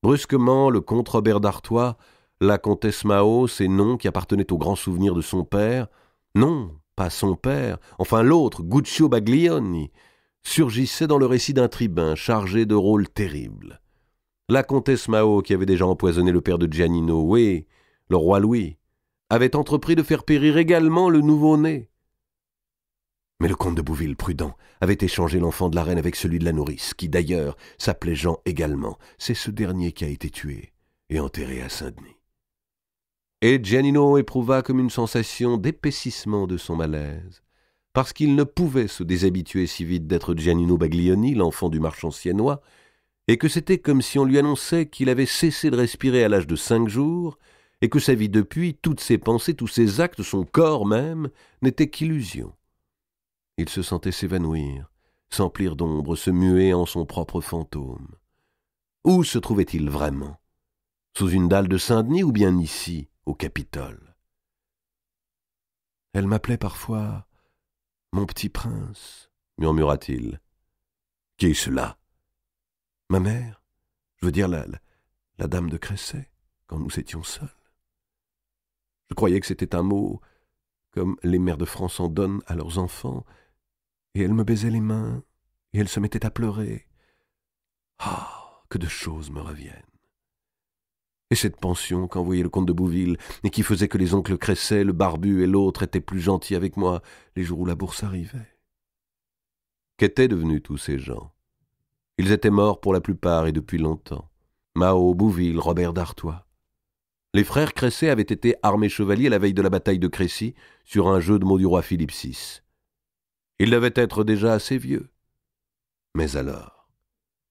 Brusquement, le comte Robert d'Artois, la comtesse Mao, ces noms qui appartenaient au grand souvenir de son père, non, pas son père, enfin l'autre, Guccio Baglioni, surgissaient dans le récit d'un tribun chargé de rôles terribles. La comtesse Mao, qui avait déjà empoisonné le père de Giannino, oui, le roi Louis, avait entrepris de faire périr également le nouveau-né. Mais le comte de Bouville, prudent, avait échangé l'enfant de la reine avec celui de la nourrice, qui d'ailleurs s'appelait Jean également. C'est ce dernier qui a été tué et enterré à Saint-Denis. Et Giannino éprouva comme une sensation d'épaississement de son malaise, parce qu'il ne pouvait se déshabituer si vite d'être Giannino Baglioni, l'enfant du marchand siennois, et que c'était comme si on lui annonçait qu'il avait cessé de respirer à l'âge de 5 jours, et que sa vie depuis, toutes ses pensées, tous ses actes, son corps même, n'étaient qu'illusions. Il se sentait s'évanouir, s'emplir d'ombre, se muer en son propre fantôme. Où se trouvait-il vraiment? Sous une dalle de Saint-Denis ou bien ici, au Capitole? Elle m'appelait parfois « mon petit prince », murmura-t-il. « Qui est cela ?»« Ma mère, je veux dire la dame de Cressay, quand nous étions seuls. Je croyais que c'était un mot comme les mères de France en donnent à leurs enfants, et elle me baisait les mains, et elle se mettait à pleurer. Ah, que de choses me reviennent. Et cette pension qu'envoyait le comte de Bouville, et qui faisait que les oncles Cressay, le barbu et l'autre étaient plus gentils avec moi les jours où la bourse arrivait. Qu'étaient devenus tous ces gens? Ils étaient morts pour la plupart et depuis longtemps. Mao, Bouville, Robert d'Artois. Les frères Cressay avaient été armés chevaliers la veille de la bataille de Crécy sur un jeu de mots du roi Philippe VI. Ils devaient être déjà assez vieux. Mais alors,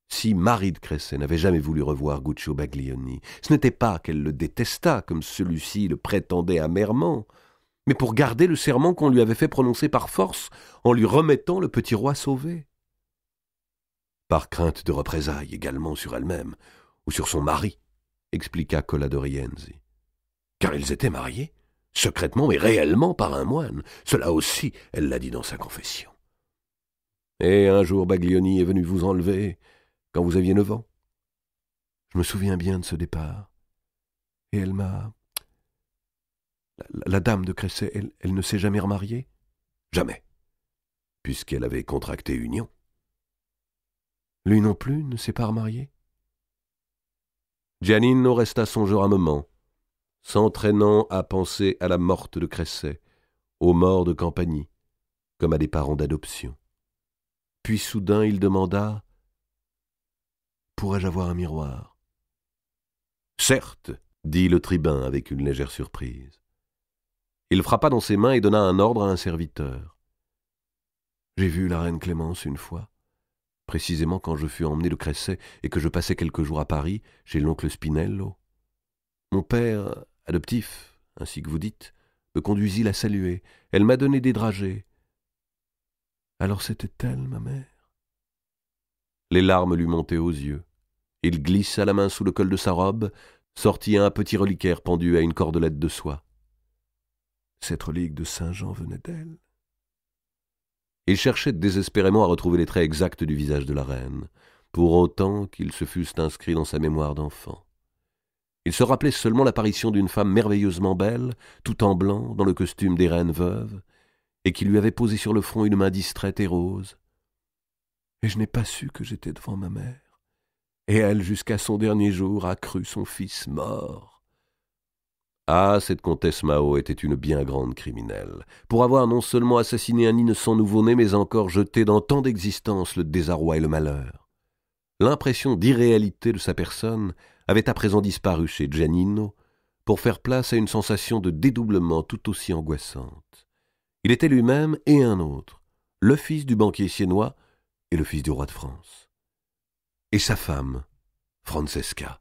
Si Marie de Cressay n'avait jamais voulu revoir Guccio Baglioni, ce n'était pas qu'elle le détestât, comme celui-ci le prétendait amèrement, mais pour garder le serment qu'on lui avait fait prononcer par force en lui remettant le petit roi sauvé. Par crainte de représailles également sur elle-même, ou sur son mari, expliqua Cola de Rienzi. Car ils étaient mariés, secrètement et réellement par un moine. Cela aussi, elle l'a dit dans sa confession. Et un jour Baglioni est venu vous enlever, quand vous aviez 9 ans. Je me souviens bien de ce départ. Et elle m'a... La dame de Cressay, elle ne s'est jamais remariée? Jamais, puisqu'elle avait contracté union. Lui non plus ne s'est pas remarié? Giannino resta songeur un moment, s'entraînant à penser à la morte de Cressay, aux morts de Campagny, comme à des parents d'adoption. Puis soudain il demanda « Pourrais-je avoir un miroir ?» « Certes, » dit le tribun avec une légère surprise. Il frappa dans ses mains et donna un ordre à un serviteur. J'ai vu la reine Clémence une fois, précisément quand je fus emmené de Cressay et que je passais quelques jours à Paris, chez l'oncle Spinello. Mon père, adoptif, ainsi que vous dites, me conduisit la saluer. Elle m'a donné des dragées. Alors c'était elle, ma mère? Les larmes lui montaient aux yeux. Il glissa la main sous le col de sa robe, sortit un petit reliquaire pendu à une cordelette de soie. Cette relique de Saint-Jean venait d'elle. Il cherchait désespérément à retrouver les traits exacts du visage de la reine, pour autant qu'ils se fussent inscrits dans sa mémoire d'enfant. Il se rappelait seulement l'apparition d'une femme merveilleusement belle, tout en blanc, dans le costume des reines veuves, et qui lui avait posé sur le front une main distraite et rose. Et je n'ai pas su que j'étais devant ma mère. Et elle, jusqu'à son dernier jour, a cru son fils mort. Ah, cette comtesse Mao était une bien grande criminelle, pour avoir non seulement assassiné un innocent nouveau-né, mais encore jeté dans tant d'existences le désarroi et le malheur. L'impression d'irréalité de sa personne avait à présent disparu chez Giannino, pour faire place à une sensation de dédoublement tout aussi angoissante. Il était lui-même et un autre, le fils du banquier siennois et le fils du roi de France. Et sa femme, Francesca,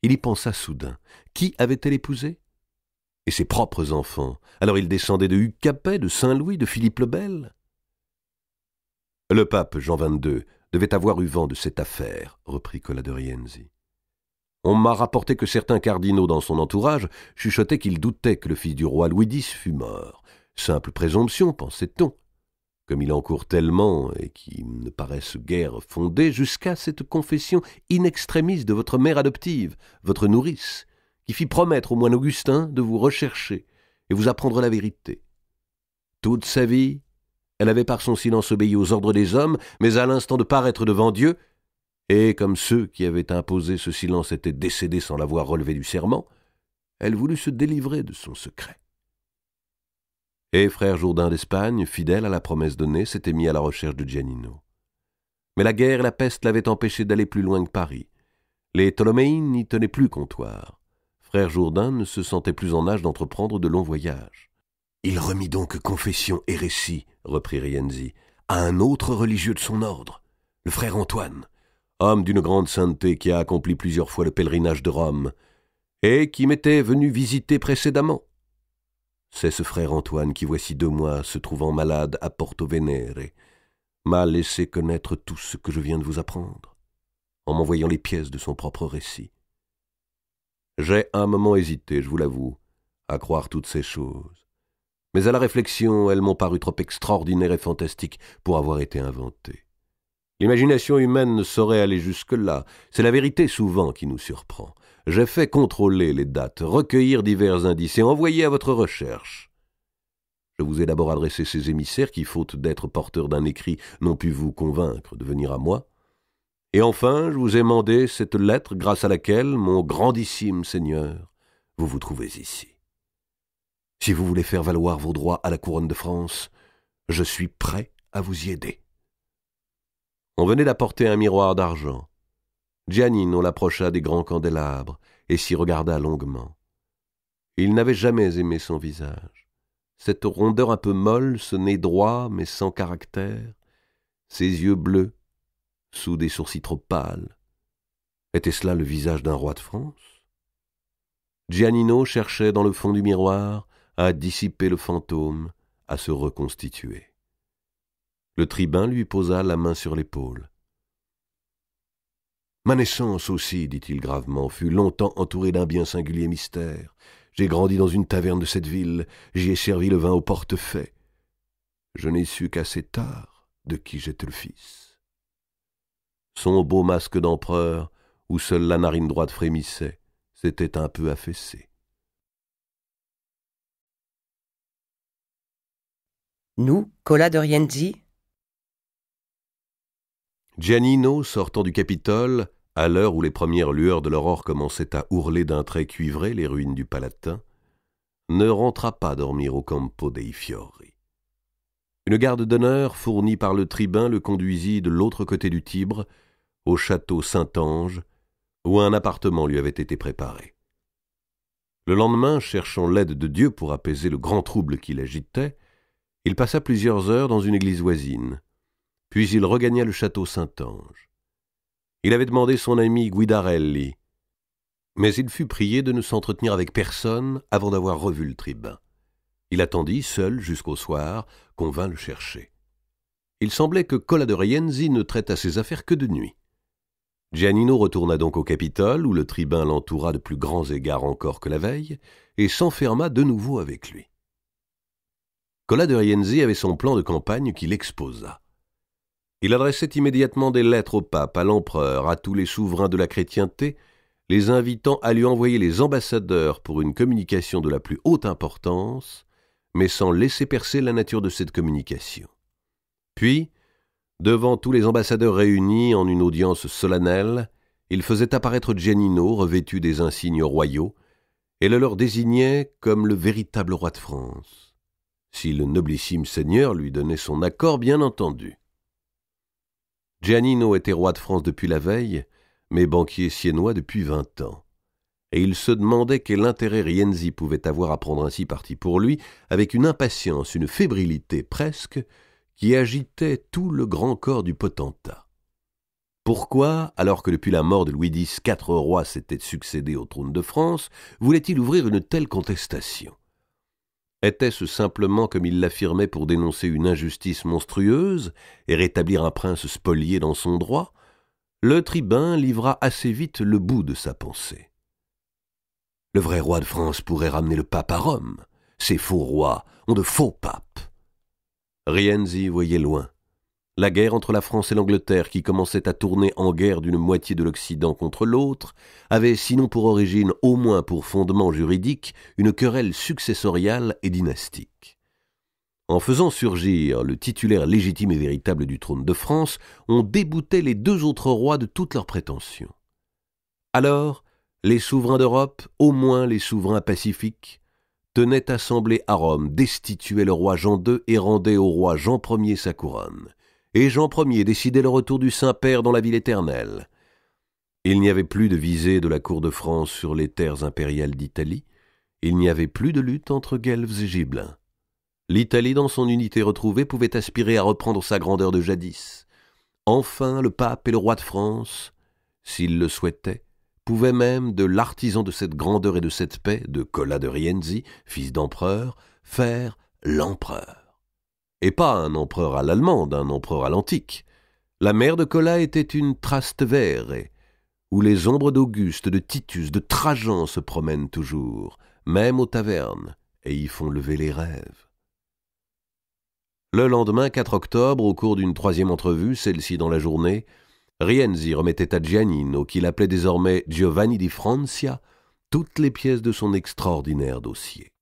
il y pensa soudain. Qui avait-elle épousé? Et ses propres enfants. Alors il descendait de Hugues Capet, de Saint-Louis, de Philippe le Bel. Le pape Jean XXII devait avoir eu vent de cette affaire, reprit Cola de Rienzi. On m'a rapporté que certains cardinaux dans son entourage chuchotaient qu'ils doutaient que le fils du roi Louis X fût mort. Simple présomption, pensait-on, comme il en court tellement et qui ne paraissent guère fondées, jusqu'à cette confession in extremis de votre mère adoptive, votre nourrice, qui fit promettre au moine Augustin de vous rechercher et vous apprendre la vérité. Toute sa vie, elle avait par son silence obéi aux ordres des hommes, mais à l'instant de paraître devant Dieu, et comme ceux qui avaient imposé ce silence étaient décédés sans l'avoir relevé du serment, elle voulut se délivrer de son secret. Et frère Jourdain d'Espagne, fidèle à la promesse donnée, s'était mis à la recherche de Giannino. Mais la guerre et la peste l'avaient empêché d'aller plus loin que Paris. Les Toloméines n'y tenaient plus comptoir. Frère Jourdain ne se sentait plus en âge d'entreprendre de longs voyages. Il remit donc confession et récit, reprit Rienzi, à un autre religieux de son ordre, le frère Antoine, homme d'une grande sainteté qui a accompli plusieurs fois le pèlerinage de Rome, et qui m'était venu visiter précédemment. C'est ce frère Antoine qui, voici 2 mois, se trouvant malade à Porto Venere, m'a laissé connaître tout ce que je viens de vous apprendre, en m'envoyant les pièces de son propre récit. J'ai un moment hésité, je vous l'avoue, à croire toutes ces choses. Mais à la réflexion, elles m'ont paru trop extraordinaires et fantastiques pour avoir été inventées. L'imagination humaine ne saurait aller jusque-là. C'est la vérité souvent qui nous surprend. J'ai fait contrôler les dates, recueillir divers indices et envoyer à votre recherche. Je vous ai d'abord adressé ces émissaires qui, faute d'être porteurs d'un écrit, n'ont pu vous convaincre de venir à moi. Et enfin, je vous ai mandé cette lettre grâce à laquelle, mon grandissime Seigneur, vous vous trouvez ici. Si vous voulez faire valoir vos droits à la couronne de France, je suis prêt à vous y aider. On venait d'apporter un miroir d'argent. Giannino l'approcha des grands candélabres et s'y regarda longuement. Il n'avait jamais aimé son visage. Cette rondeur un peu molle, ce nez droit mais sans caractère, ses yeux bleus, sous des sourcils trop pâles. Était-ce là le visage d'un roi de France? Giannino cherchait dans le fond du miroir à dissiper le fantôme, à se reconstituer. Le tribun lui posa la main sur l'épaule. « Ma naissance aussi, dit-il gravement, fut longtemps entourée d'un bien singulier mystère. J'ai grandi dans une taverne de cette ville, j'y ai servi le vin au portefaix. Je n'ai su qu'assez tard de qui j'étais le fils. » Son beau masque d'empereur, où seule la narine droite frémissait, s'était un peu affaissé. Nous, Cola de Rienzi? Giannino, sortant du Capitole, à l'heure où les premières lueurs de l'aurore commençaient à ourler d'un trait cuivré les ruines du Palatin, ne rentra pas dormir au Campo dei Fiori. Une garde d'honneur fournie par le tribun le conduisit de l'autre côté du Tibre, au château Saint-Ange, où un appartement lui avait été préparé. Le lendemain, cherchant l'aide de Dieu pour apaiser le grand trouble qui l'agitait, il passa plusieurs heures dans une église voisine, puis il regagna le château Saint-Ange. Il avait demandé son ami Guidarelli, mais il fut prié de ne s'entretenir avec personne avant d'avoir revu le tribun. Il attendit, seul, jusqu'au soir, qu'on vînt le chercher. Il semblait que Cola de Rienzi ne traitât ses affaires que de nuit. Giannino retourna donc au Capitole, où le tribun l'entoura de plus grands égards encore que la veille, et s'enferma de nouveau avec lui. Cola de Rienzi avait son plan de campagne qu'il exposa. Il adressait immédiatement des lettres au pape, à l'empereur, à tous les souverains de la chrétienté, les invitant à lui envoyer les ambassadeurs pour une communication de la plus haute importance, mais sans laisser percer la nature de cette communication. Puis, devant tous les ambassadeurs réunis en une audience solennelle, il faisait apparaître Giannino, revêtu des insignes royaux, et le leur désignait comme le véritable roi de France, si le noblissime seigneur lui donnait son accord, bien entendu. Giannino était roi de France depuis la veille, mais banquier siennois depuis 20 ans. Et il se demandait quel intérêt Rienzi pouvait avoir à prendre ainsi parti pour lui, avec une impatience, une fébrilité presque, qui agitait tout le grand corps du potentat. Pourquoi, alors que depuis la mort de Louis X, 4 rois s'étaient succédés au trône de France, voulait-il ouvrir une telle contestation? Était-ce simplement, comme il l'affirmait, pour dénoncer une injustice monstrueuse et rétablir un prince spolié dans son droit? Le tribun livra assez vite le bout de sa pensée. Le vrai roi de France pourrait ramener le pape à Rome. Ces faux rois ont de faux papes. Rienzi voyait loin. La guerre entre la France et l'Angleterre, qui commençait à tourner en guerre d'une moitié de l'Occident contre l'autre, avait sinon pour origine, au moins pour fondement juridique, une querelle successoriale et dynastique. En faisant surgir le titulaire légitime et véritable du trône de France, on déboutait les 2 autres rois de toutes leurs prétentions. Alors, les souverains d'Europe, au moins les souverains pacifiques, tenaient assemblée à Rome, destituaient le roi Jean II et rendaient au roi Jean Ier sa couronne. Et Jean Ier décidait le retour du Saint-Père dans la ville éternelle. Il n'y avait plus de visée de la cour de France sur les terres impériales d'Italie, il n'y avait plus de lutte entre Guelfes et Gibelins. L'Italie, dans son unité retrouvée, pouvait aspirer à reprendre sa grandeur de jadis. Enfin, le pape et le roi de France, s'ils le souhaitaient, pouvaient même, de l'artisan de cette grandeur et de cette paix, de Cola de Rienzi, fils d'empereur, faire l'empereur. Et pas un empereur à l'allemande, un empereur à l'antique. La mère de Cola était une Trastevere, où les ombres d'Auguste, de Titus, de Trajan se promènent toujours, même aux tavernes, et y font lever les rêves. Le lendemain, 4 octobre, au cours d'une 3e entrevue, celle-ci dans la journée, Rienzi remettait à Giannino, qu'il appelait désormais Giovanni di Francia, toutes les pièces de son extraordinaire dossier.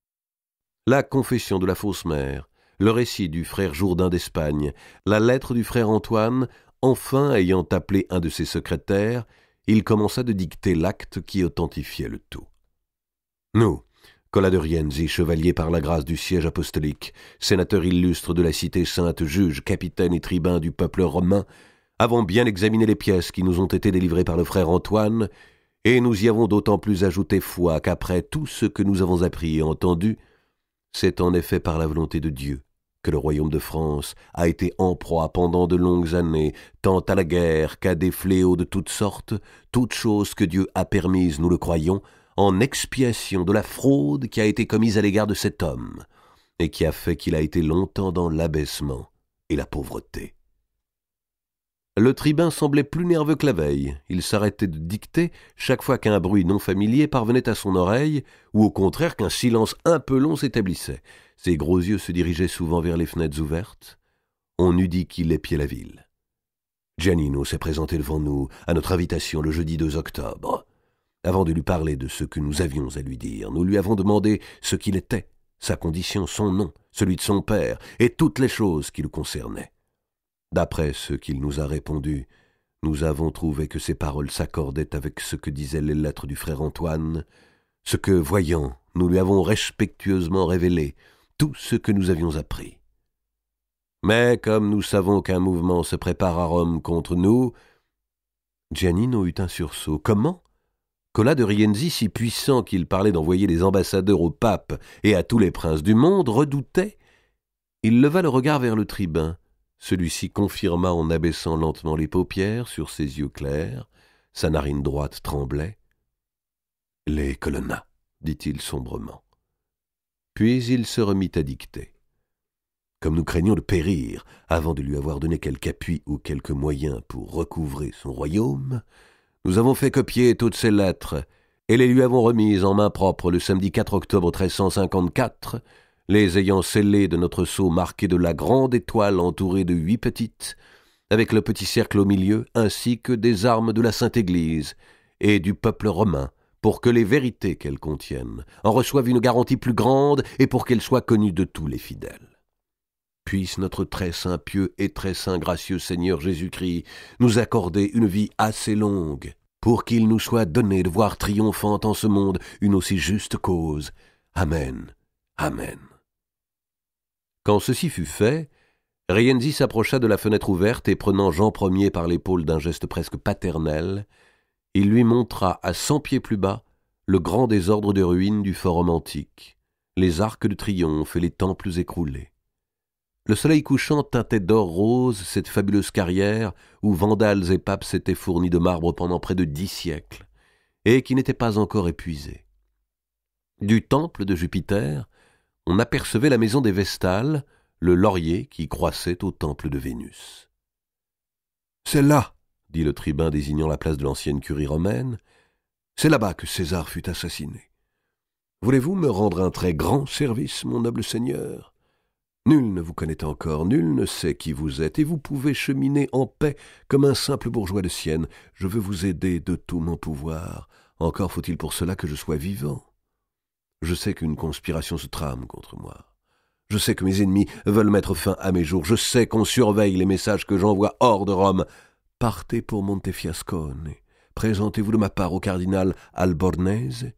La confession de la fausse mère, le récit du frère Jourdain d'Espagne, la lettre du frère Antoine, enfin ayant appelé un de ses secrétaires, il commença de dicter l'acte qui authentifiait le tout. Nous, Cola de Rienzi, chevalier par la grâce du siège apostolique, sénateur illustre de la cité sainte, juge, capitaine et tribun du peuple romain, avons bien examiné les pièces qui nous ont été délivrées par le frère Antoine, et nous y avons d'autant plus ajouté foi qu'après tout ce que nous avons appris et entendu, c'est en effet par la volonté de Dieu que le royaume de France a été en proie pendant de longues années, tant à la guerre qu'à des fléaux de toutes sortes, toutes choses que Dieu a permises, nous le croyons, en expiation de la fraude qui a été commise à l'égard de cet homme, et qui a fait qu'il a été longtemps dans l'abaissement et la pauvreté. Le tribun semblait plus nerveux que la veille. Il s'arrêtait de dicter chaque fois qu'un bruit non familier parvenait à son oreille, ou au contraire qu'un silence un peu long s'établissait. Ses gros yeux se dirigeaient souvent vers les fenêtres ouvertes. On eût dit qu'il épiait la ville. Giannino s'est présenté devant nous à notre invitation le jeudi 2 octobre. Avant de lui parler de ce que nous avions à lui dire, nous lui avons demandé ce qu'il était, sa condition, son nom, celui de son père, et toutes les choses qui le concernaient. D'après ce qu'il nous a répondu, nous avons trouvé que ses paroles s'accordaient avec ce que disaient les lettres du frère Antoine, ce que, voyant, nous lui avons respectueusement révélé, tout ce que nous avions appris. Mais comme nous savons qu'un mouvement se prépare à Rome contre nous, Giannino eut un sursaut. Comment ? Cola de Rienzi, si puissant qu'il parlait d'envoyer des ambassadeurs au pape et à tous les princes du monde, redoutait. Il leva le regard vers le tribun. Celui-ci confirma en abaissant lentement les paupières sur ses yeux clairs. Sa narine droite tremblait. « Les colonna », dit-il sombrement. Puis il se remit à dicter. Comme nous craignions de périr avant de lui avoir donné quelque appui ou quelques moyens pour recouvrer son royaume, nous avons fait copier toutes ces lettres et les lui avons remises en main propre le samedi 4 octobre 1354, les ayant scellées de notre sceau marqué de la grande étoile entourée de 8 petites, avec le petit cercle au milieu, ainsi que des armes de la Sainte Église et du peuple romain, pour que les vérités qu'elles contiennent en reçoivent une garantie plus grande et pour qu'elles soient connues de tous les fidèles. Puisse notre très saint pieux et très saint gracieux Seigneur Jésus-Christ nous accorder une vie assez longue, pour qu'il nous soit donné de voir triomphant en ce monde une aussi juste cause. Amen. Amen. Quand ceci fut fait, Rienzi s'approcha de la fenêtre ouverte et prenant Jean Ier par l'épaule d'un geste presque paternel, il lui montra à 100 pieds plus bas le grand désordre de ruines du forum antique, les arcs de triomphe et les temples écroulés. Le soleil couchant teintait d'or rose cette fabuleuse carrière où vandales et papes s'étaient fournis de marbre pendant près de 10 siècles, et qui n'était pas encore épuisée. Du temple de Jupiter, on apercevait la maison des Vestales, le laurier qui croissait au temple de Vénus. « C'est là, » dit le tribun désignant la place de l'ancienne curie romaine, « c'est là-bas que César fut assassiné. Voulez-vous me rendre un très grand service, mon noble seigneur ? Nul ne vous connaît encore, nul ne sait qui vous êtes, et vous pouvez cheminer en paix comme un simple bourgeois de Sienne. Je veux vous aider de tout mon pouvoir. Encore faut-il pour cela que je sois vivant. Je sais qu'une conspiration se trame contre moi. Je sais que mes ennemis veulent mettre fin à mes jours. Je sais qu'on surveille les messages que j'envoie hors de Rome. Partez pour Montefiascone. Présentez-vous de ma part au cardinal Albornese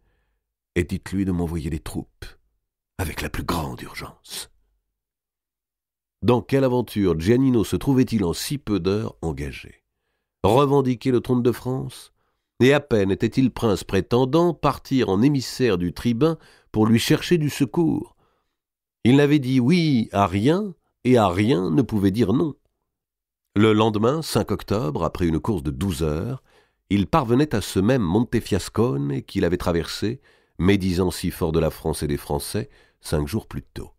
et dites-lui de m'envoyer des troupes avec la plus grande urgence. » Dans quelle aventure Giannino se trouvait-il en si peu d'heures engagé ? Revendiquer le trône de France ? Et à peine était-il prince prétendant partir en émissaire du tribun pour lui chercher du secours. Il n'avait dit oui à rien, et à rien ne pouvait dire non. Le lendemain, 5 octobre, après une course de 12 heures, il parvenait à ce même Montefiascone qu'il avait traversé, médisant si fort de la France et des Français, 5 jours plus tôt.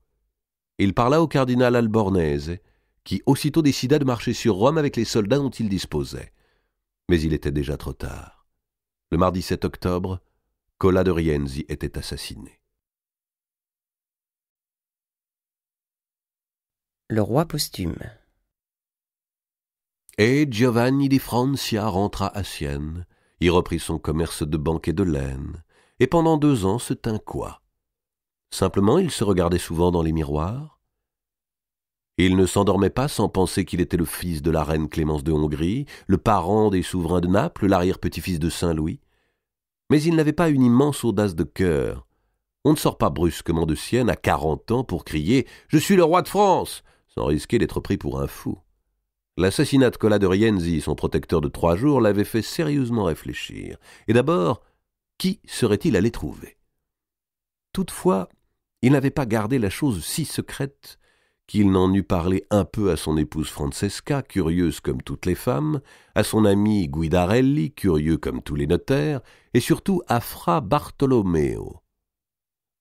Il parla au cardinal Albornese, qui aussitôt décida de marcher sur Rome avec les soldats dont il disposait. Mais il était déjà trop tard. Le mardi 7 octobre, Cola de Rienzi était assassiné. Le roi posthume. Et Giovanni di Francia rentra à Sienne, y reprit son commerce de banque et de laine, et pendant 2 ans se tint quoi ? Simplement, il se regardait souvent dans les miroirs. Il ne s'endormait pas sans penser qu'il était le fils de la reine Clémence de Hongrie, le parent des souverains de Naples, l'arrière-petit-fils de Saint-Louis. Mais il n'avait pas une immense audace de cœur. On ne sort pas brusquement de Sienne à 40 ans pour crier « Je suis le roi de France !» sans risquer d'être pris pour un fou. L'assassinat de Cola de Rienzi, son protecteur de 3 jours, l'avait fait sérieusement réfléchir. Et d'abord, qui serait-il allé trouver ? Toutefois, il n'avait pas gardé la chose si secrète qu'il n'en eût parlé un peu à son épouse Francesca, curieuse comme toutes les femmes, à son ami Guidarelli, curieux comme tous les notaires, et surtout à Fra Bartolomeo,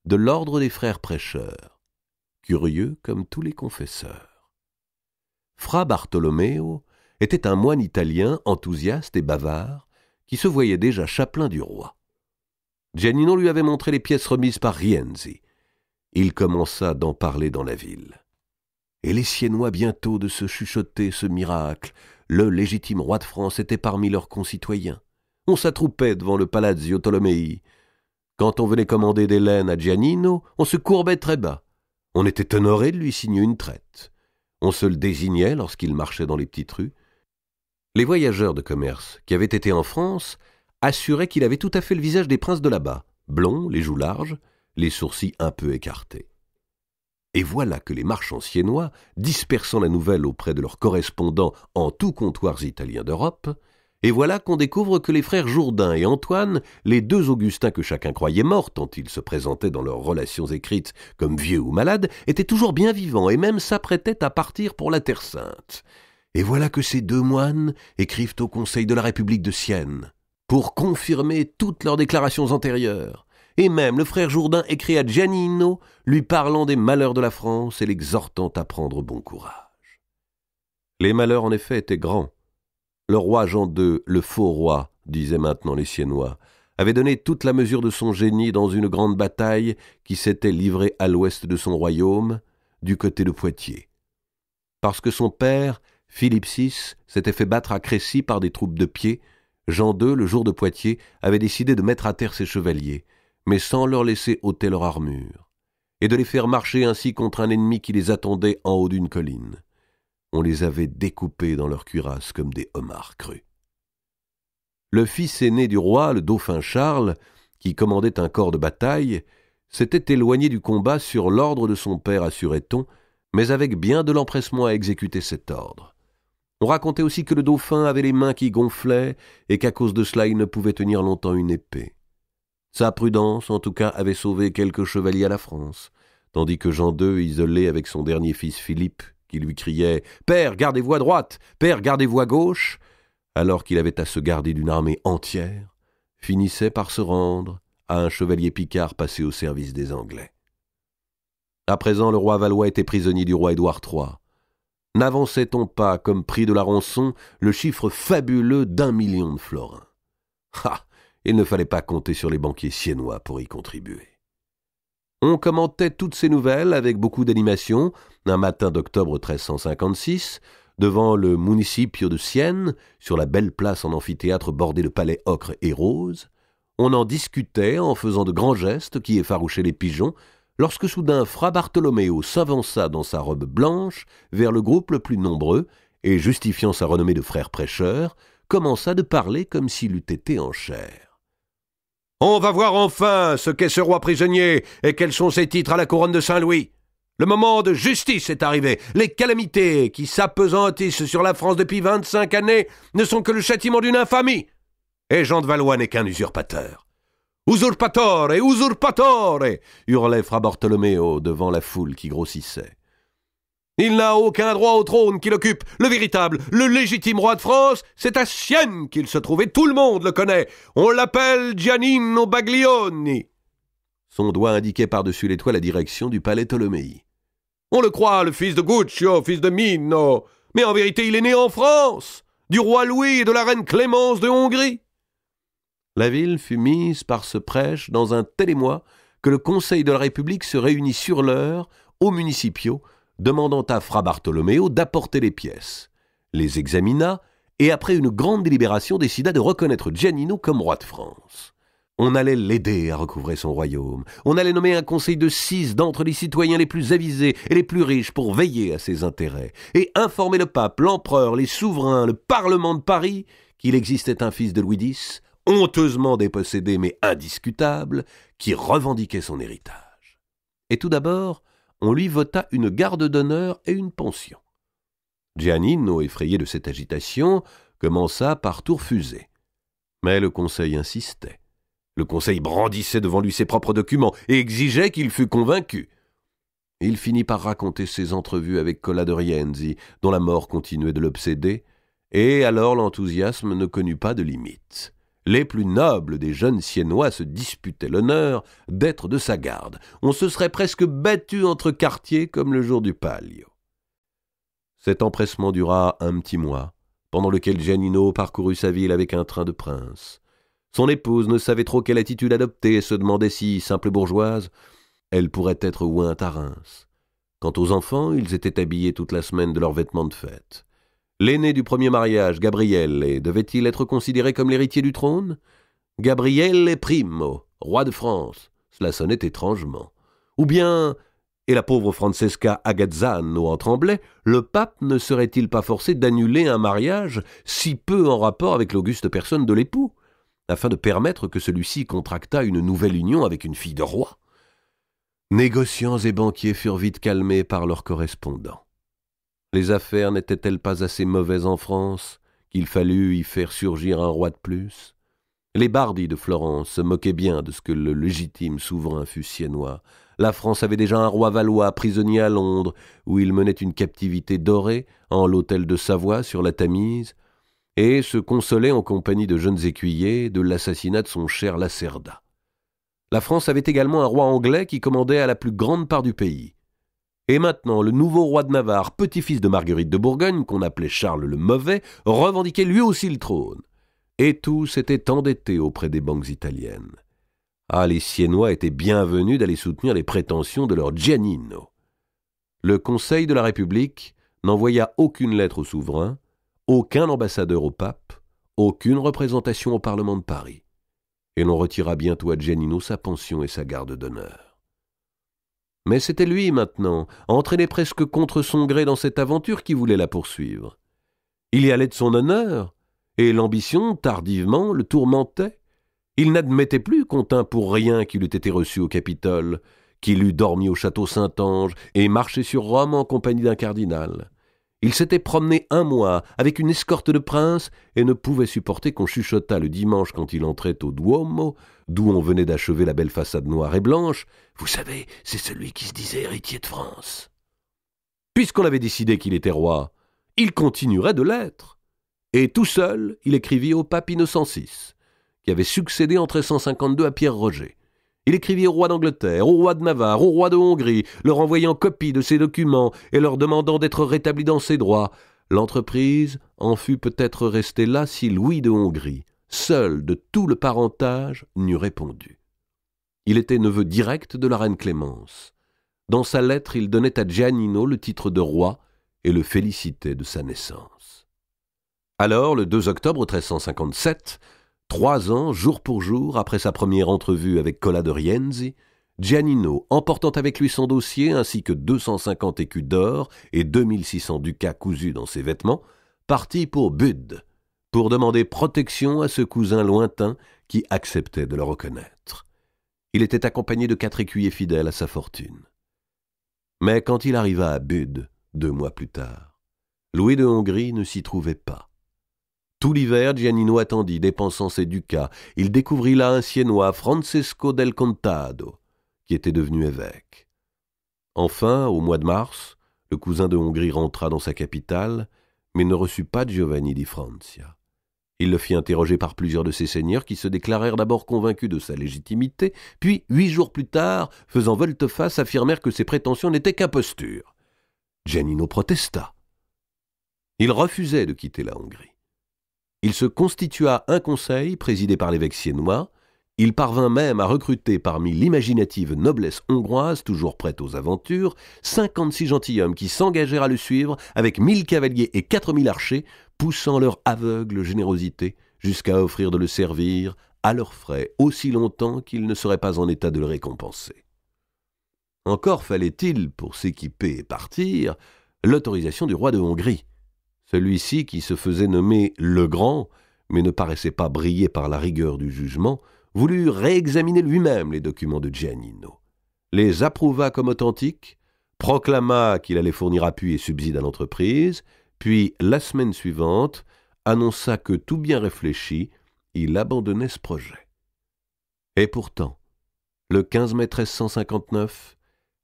de l'ordre des frères prêcheurs, curieux comme tous les confesseurs. Fra Bartolomeo était un moine italien enthousiaste et bavard, qui se voyait déjà chapelain du roi. Giannino lui avait montré les pièces remises par Rienzi. Il commença d'en parler dans la ville. Et les Siennois bientôt de se chuchoter ce miracle. Le légitime roi de France était parmi leurs concitoyens. On s'attroupait devant le Palazzo Tolomei. Quand on venait commander des laines à Giannino, on se courbait très bas. On était honoré de lui signer une traite. On se le désignait lorsqu'il marchait dans les petites rues. Les voyageurs de commerce qui avaient été en France assuraient qu'il avait tout à fait le visage des princes de là-bas, blond, les joues larges, les sourcils un peu écartés. Et voilà que les marchands siennois, dispersant la nouvelle auprès de leurs correspondants en tous comptoirs italiens d'Europe, et voilà qu'on découvre que les frères Jourdain et Antoine, les deux Augustins que chacun croyait morts tant ils se présentaient dans leurs relations écrites comme vieux ou malades, étaient toujours bien vivants et même s'apprêtaient à partir pour la Terre Sainte. Et voilà que ces deux moines écrivent au Conseil de la République de Sienne pour confirmer toutes leurs déclarations antérieures. Et même le frère Jourdain écrit à Giannino, lui parlant des malheurs de la France et l'exhortant à prendre bon courage. Les malheurs, en effet, étaient grands. Le roi Jean II, le faux roi, disaient maintenant les Siennois, avait donné toute la mesure de son génie dans une grande bataille qui s'était livrée à l'ouest de son royaume, du côté de Poitiers. Parce que son père, Philippe VI, s'était fait battre à Crécy par des troupes de pied, Jean II, le jour de Poitiers, avait décidé de mettre à terre ses chevaliers, mais sans leur laisser ôter leur armure, et de les faire marcher ainsi contre un ennemi qui les attendait en haut d'une colline. On les avait découpés dans leurs cuirasses comme des homards crus. Le fils aîné du roi, le dauphin Charles, qui commandait un corps de bataille, s'était éloigné du combat sur l'ordre de son père, assurait-on, mais avec bien de l'empressement à exécuter cet ordre. On racontait aussi que le dauphin avait les mains qui gonflaient et qu'à cause de cela il ne pouvait tenir longtemps une épée. Sa prudence, en tout cas, avait sauvé quelques chevaliers à la France, tandis que Jean II, isolé avec son dernier fils Philippe, qui lui criait « Père, gardez-vous à droite, père, gardez-vous à gauche », alors qu'il avait à se garder d'une armée entière, finissait par se rendre à un chevalier picard passé au service des Anglais. À présent, le roi Valois était prisonnier du roi Édouard III. N'avançait-on pas, comme prix de la rançon, le chiffre fabuleux d'1 million de florins? Ah! Il ne fallait pas compter sur les banquiers siennois pour y contribuer. On commentait toutes ces nouvelles avec beaucoup d'animation, un matin d'octobre 1356, devant le municipio de Sienne, sur la belle place en amphithéâtre bordée de palais ocre et rose. On en discutait en faisant de grands gestes qui effarouchaient les pigeons, lorsque soudain Fra Bartolomeo s'avança dans sa robe blanche vers le groupe le plus nombreux et, justifiant sa renommée de frère prêcheur, commença de parler comme s'il eût été en chair. On va voir enfin ce qu'est ce roi prisonnier et quels sont ses titres à la couronne de Saint-Louis. Le moment de justice est arrivé. Les calamités qui s'appesantissent sur la France depuis 25 années ne sont que le châtiment d'une infamie. Et Jean de Valois n'est qu'un usurpateur. « Usurpatore, usurpatore » hurlait Fra Bartolomeo devant la foule qui grossissait. Il n'a aucun droit au trône qu'il occupe. Le véritable, le légitime roi de France, c'est à Sienne qu'il se trouve et tout le monde le connaît. On l'appelle Giannino Baglioni. Son doigt indiquait par-dessus les toits la direction du palais Tolomei. On le croit, le fils de Guccio, fils de Mino, mais en vérité il est né en France, du roi Louis et de la reine Clémence de Hongrie. La ville fut mise par ce prêche dans un tel émoi que le Conseil de la République se réunit sur l'heure, aux municipio, demandant à Fra Bartolomeo d'apporter les pièces, les examina et après une grande délibération décida de reconnaître Giannino comme roi de France. On allait l'aider à recouvrer son royaume, on allait nommer un conseil de 6 d'entre les citoyens les plus avisés et les plus riches pour veiller à ses intérêts, et informer le pape, l'empereur, les souverains, le parlement de Paris qu'il existait un fils de Louis X, honteusement dépossédé mais indiscutable, qui revendiquait son héritage. Et tout d'abord, on lui vota une garde d'honneur et une pension. Giannino, effrayé de cette agitation, commença par tout refuser. Mais le conseil insistait. Le conseil brandissait devant lui ses propres documents et exigeait qu'il fût convaincu. Il finit par raconter ses entrevues avec Cola de Rienzi, dont la mort continuait de l'obséder, et alors l'enthousiasme ne connut pas de limite. Les plus nobles des jeunes Siennois se disputaient l'honneur d'être de sa garde. On se serait presque battu entre quartiers comme le jour du Palio. Cet empressement dura un petit mois, pendant lequel Giannino parcourut sa ville avec un train de prince. Son épouse ne savait trop quelle attitude adopter et se demandait si, simple bourgeoise, elle pourrait être ointe à Reims. Quant aux enfants, ils étaient habillés toute la semaine de leurs vêtements de fête. L'aîné du premier mariage, Gabriele, devait-il être considéré comme l'héritier du trône? Gabriele Primo, roi de France, cela sonnait étrangement. Ou bien, et la pauvre Francesca Agazzano en tremblait, le pape ne serait-il pas forcé d'annuler un mariage si peu en rapport avec l'auguste personne de l'époux, afin de permettre que celui-ci contractât une nouvelle union avec une fille de roi? Négociants et banquiers furent vite calmés par leurs correspondants. Les affaires n'étaient-elles pas assez mauvaises en France qu'il fallut y faire surgir un roi de plus? Les bardis de Florence se moquaient bien de ce que le légitime souverain fût siennois. La France avait déjà un roi valois prisonnier à Londres, où il menait une captivité dorée en l'hôtel de Savoie sur la Tamise, et se consolait en compagnie de jeunes écuyers de l'assassinat de son cher Lacerda. La France avait également un roi anglais qui commandait à la plus grande part du pays. Et maintenant, le nouveau roi de Navarre, petit-fils de Marguerite de Bourgogne, qu'on appelait Charles le Mauvais, revendiquait lui aussi le trône. Et tous étaient endettés auprès des banques italiennes. Ah, les Siennois étaient bienvenus d'aller soutenir les prétentions de leur Giannino. Le Conseil de la République n'envoya aucune lettre au souverain, aucun ambassadeur au pape, aucune représentation au Parlement de Paris. Et l'on retira bientôt à Giannino sa pension et sa garde d'honneur. Mais c'était lui, maintenant, entraîné presque contre son gré dans cette aventure, qui voulait la poursuivre. Il y allait de son honneur, et l'ambition, tardivement, le tourmentait. Il n'admettait plus qu'on tînt pour rien qu'il eût été reçu au Capitole, qu'il eût dormi au château Saint-Ange et marché sur Rome en compagnie d'un cardinal. Il s'était promené un mois avec une escorte de princes et ne pouvait supporter qu'on chuchotât le dimanche quand il entrait au Duomo, d'où on venait d'achever la belle façade noire et blanche. « Vous savez, c'est celui qui se disait héritier de France. » Puisqu'on avait décidé qu'il était roi, il continuerait de l'être. Et tout seul, il écrivit au pape Innocent VI, qui avait succédé en 1352 à Pierre Roger. Il écrivit au roi d'Angleterre, au roi de Navarre, au roi de Hongrie, leur envoyant copie de ses documents et leur demandant d'être rétabli dans ses droits. L'entreprise en fût peut-être restée là si Louis de Hongrie, seul de tout le parentage, n'eût répondu. Il était neveu direct de la reine Clémence. Dans sa lettre, il donnait à Giannino le titre de roi et le félicitait de sa naissance. Alors, le 2 octobre 1357, 3 ans, jour pour jour, après sa première entrevue avec Cola de Rienzi, Giannino, emportant avec lui son dossier ainsi que 250 écus d'or et 2600 ducats cousus dans ses vêtements, partit pour Bude, pour demander protection à ce cousin lointain qui acceptait de le reconnaître. Il était accompagné de 4 écuyers fidèles à sa fortune. Mais quand il arriva à Bude, 2 mois plus tard, Louis de Hongrie ne s'y trouvait pas. Tout l'hiver, Giannino attendit, dépensant ses ducats. Il découvrit là un Siennois, Francesco del Contado, qui était devenu évêque. Enfin, au mois de mars, le cousin de Hongrie rentra dans sa capitale, mais ne reçut pas Giovanni di Francia. Il le fit interroger par plusieurs de ses seigneurs qui se déclarèrent d'abord convaincus de sa légitimité, puis, 8 jours plus tard, faisant volte-face, affirmèrent que ses prétentions n'étaient qu'imposture. Giannino protesta. Il refusait de quitter la Hongrie. Il se constitua un conseil présidé par l'évêque siennois. Il parvint même à recruter parmi l'imaginative noblesse hongroise, toujours prête aux aventures, 56 gentilshommes qui s'engagèrent à le suivre avec 1000 cavaliers et 4000 archers, poussant leur aveugle générosité jusqu'à offrir de le servir à leurs frais aussi longtemps qu'il ne serait pas en état de le récompenser. Encore fallait-il, pour s'équiper et partir, l'autorisation du roi de Hongrie. Celui-ci, qui se faisait nommer le Grand, mais ne paraissait pas briller par la rigueur du jugement, voulut réexaminer lui-même les documents de Giannino, les approuva comme authentiques, proclama qu'il allait fournir appui et subside à l'entreprise, puis, la semaine suivante, annonça que, tout bien réfléchi, il abandonnait ce projet. Et pourtant, le 15 mai 1359,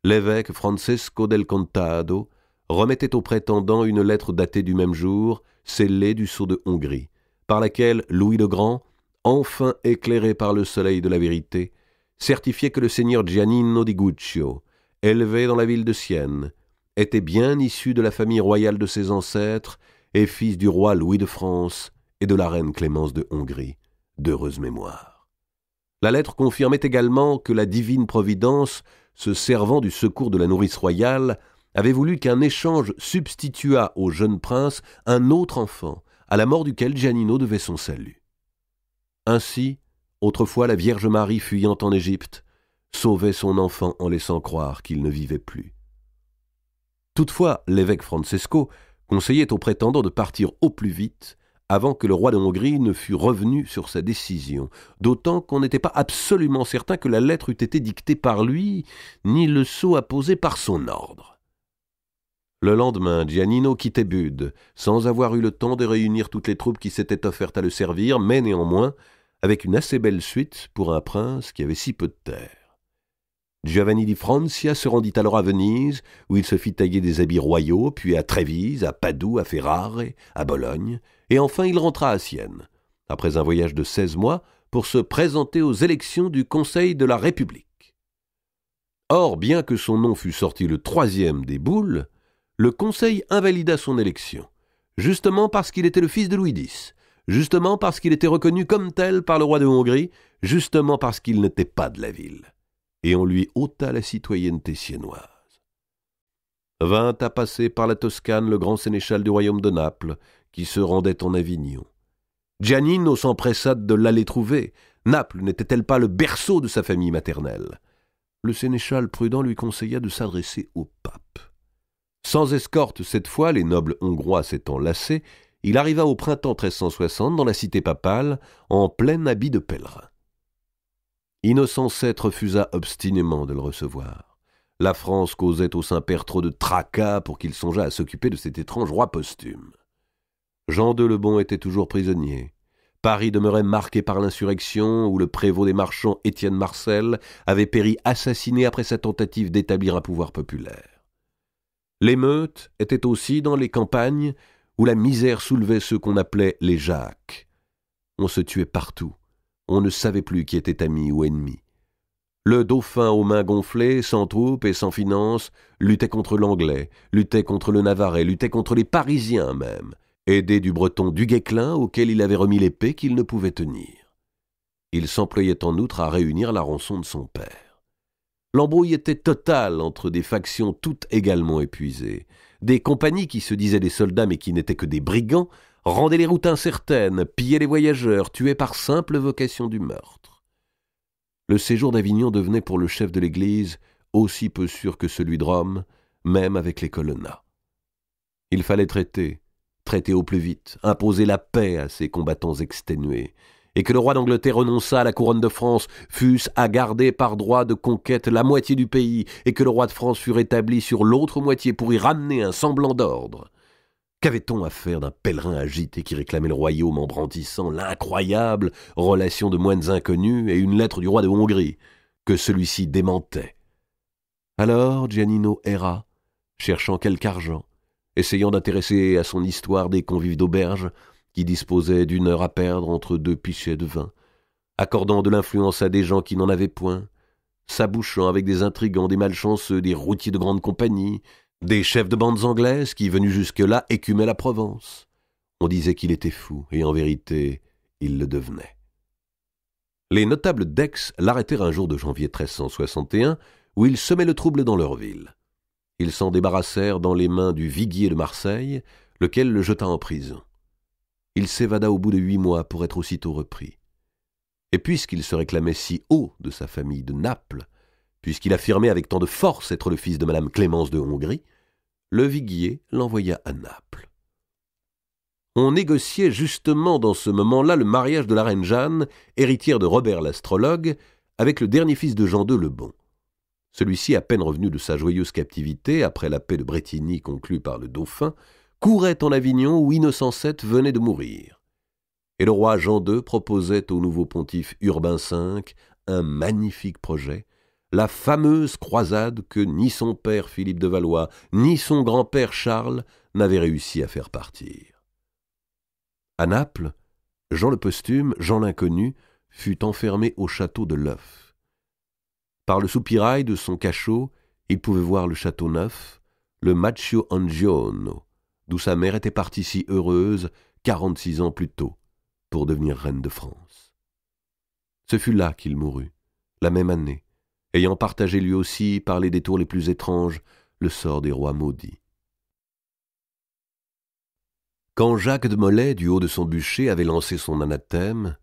l'évêque Francesco del Contado remettait au prétendant une lettre datée du même jour, scellée du sceau de Hongrie, par laquelle Louis le Grand, enfin éclairé par le soleil de la vérité, certifiait que le seigneur Giannino di Guccio, élevé dans la ville de Sienne, était bien issu de la famille royale de ses ancêtres et fils du roi Louis de France et de la reine Clémence de Hongrie, d'heureuse mémoire. La lettre confirmait également que la divine providence, se servant du secours de la nourrice royale, avait voulu qu'un échange substituât au jeune prince un autre enfant, à la mort duquel Giannino devait son salut. Ainsi, autrefois la Vierge Marie fuyant en Égypte, sauvait son enfant en laissant croire qu'il ne vivait plus. Toutefois, l'évêque Francesco conseillait au prétendant de partir au plus vite, avant que le roi de Hongrie ne fût revenu sur sa décision, d'autant qu'on n'était pas absolument certain que la lettre eût été dictée par lui, ni le sceau apposé par son ordre. Le lendemain, Giannino quittait Bude, sans avoir eu le temps de réunir toutes les troupes qui s'étaient offertes à le servir, mais néanmoins, avec une assez belle suite pour un prince qui avait si peu de terre. Giovanni di Francia se rendit alors à Venise, où il se fit tailler des habits royaux, puis à Trévise, à Padoue, à Ferrare, à Bologne, et enfin il rentra à Sienne, après un voyage de 16 mois, pour se présenter aux élections du Conseil de la République. Or, bien que son nom fût sorti le 3e des boules, le Conseil invalida son élection, justement parce qu'il était le fils de Louis X, justement parce qu'il était reconnu comme tel par le roi de Hongrie, justement parce qu'il n'était pas de la ville. Et on lui ôta la citoyenneté siennoise. Vint à passer par la Toscane le grand sénéchal du royaume de Naples, qui se rendait en Avignon. Giannino s'empressa de l'aller trouver. Naples n'était-elle pas le berceau de sa famille maternelle? Le sénéchal prudent lui conseilla de s'adresser au pape. Sans escorte cette fois, les nobles hongrois s'étant lassés, il arriva au printemps 1360 dans la cité papale, en plein habit de pèlerin. Innocent VII refusa obstinément de le recevoir. La France causait au Saint-Père trop de tracas pour qu'il songeât à s'occuper de cet étrange roi posthume. Jean II le Bon était toujours prisonnier. Paris demeurait marqué par l'insurrection où le prévôt des marchands Étienne Marcel avait péri assassiné après sa tentative d'établir un pouvoir populaire. L'émeute était aussi dans les campagnes où la misère soulevait ceux qu'on appelait les Jacques. On se tuait partout. On ne savait plus qui était ami ou ennemi. Le dauphin aux mains gonflées, sans troupes et sans finances, luttait contre l'anglais, luttait contre le navarrais, luttait contre les parisiens même, aidé du breton Duguesclin auquel il avait remis l'épée qu'il ne pouvait tenir. Il s'employait en outre à réunir la rançon de son père. L'embrouille était totale entre des factions toutes également épuisées, des compagnies qui se disaient des soldats mais qui n'étaient que des brigands, rendaient les routes incertaines, pillaient les voyageurs, tuaient par simple vocation du meurtre. Le séjour d'Avignon devenait pour le chef de l'Église aussi peu sûr que celui de Rome, même avec les colonnats. Il fallait traiter au plus vite, imposer la paix à ces combattants exténués, et que le roi d'Angleterre renonçât à la couronne de France, fût-ce à garder par droit de conquête la moitié du pays, et que le roi de France fût rétabli sur l'autre moitié pour y ramener un semblant d'ordre. Qu'avait-on à faire d'un pèlerin agité qui réclamait le royaume en brandissant l'incroyable relation de moines inconnus et une lettre du roi de Hongrie, que celui-ci démentait? Alors Giannino erra, cherchant quelque argent, essayant d'intéresser à son histoire des convives d'auberge qui disposaient d'une heure à perdre entre 2 pichets de vin, accordant de l'influence à des gens qui n'en avaient point, s'abouchant avec des intrigants, des malchanceux, des routiers de grande compagnie, des chefs de bandes anglaises qui, venus jusque-là, écumaient la Provence. On disait qu'il était fou, et en vérité, il le devenait. Les notables d'Aix l'arrêtèrent un jour de janvier 1361, où il semait le trouble dans leur ville. Ils s'en débarrassèrent dans les mains du viguier de Marseille, lequel le jeta en prison. Il s'évada au bout de 8 mois pour être aussitôt repris. Et puisqu'il se réclamait si haut de sa famille de Naples, puisqu'il affirmait avec tant de force être le fils de Madame Clémence de Hongrie, le viguier l'envoya à Naples. On négociait justement dans ce moment-là le mariage de la reine Jeanne, héritière de Robert l'astrologue, avec le dernier fils de Jean II le Bon. Celui-ci, à peine revenu de sa joyeuse captivité, après la paix de Brétigny conclue par le dauphin, courait en Avignon où Innocent VII venait de mourir. Et le roi Jean II proposait au nouveau pontife Urbain V un magnifique projet, la fameuse croisade que ni son père Philippe de Valois, ni son grand-père Charles n'avaient réussi à faire partir. À Naples, Jean le Posthume, Jean l'Inconnu, fut enfermé au château de l'Œuf. Par le soupirail de son cachot, il pouvait voir le château neuf, le Macchio Angiono, d'où sa mère était partie si heureuse 46 ans plus tôt, pour devenir reine de France. Ce fut là qu'il mourut, la même année, ayant partagé lui aussi, par les détours les plus étranges, le sort des rois maudits. Quand Jacques de Molay, du haut de son bûcher, avait lancé son anathème,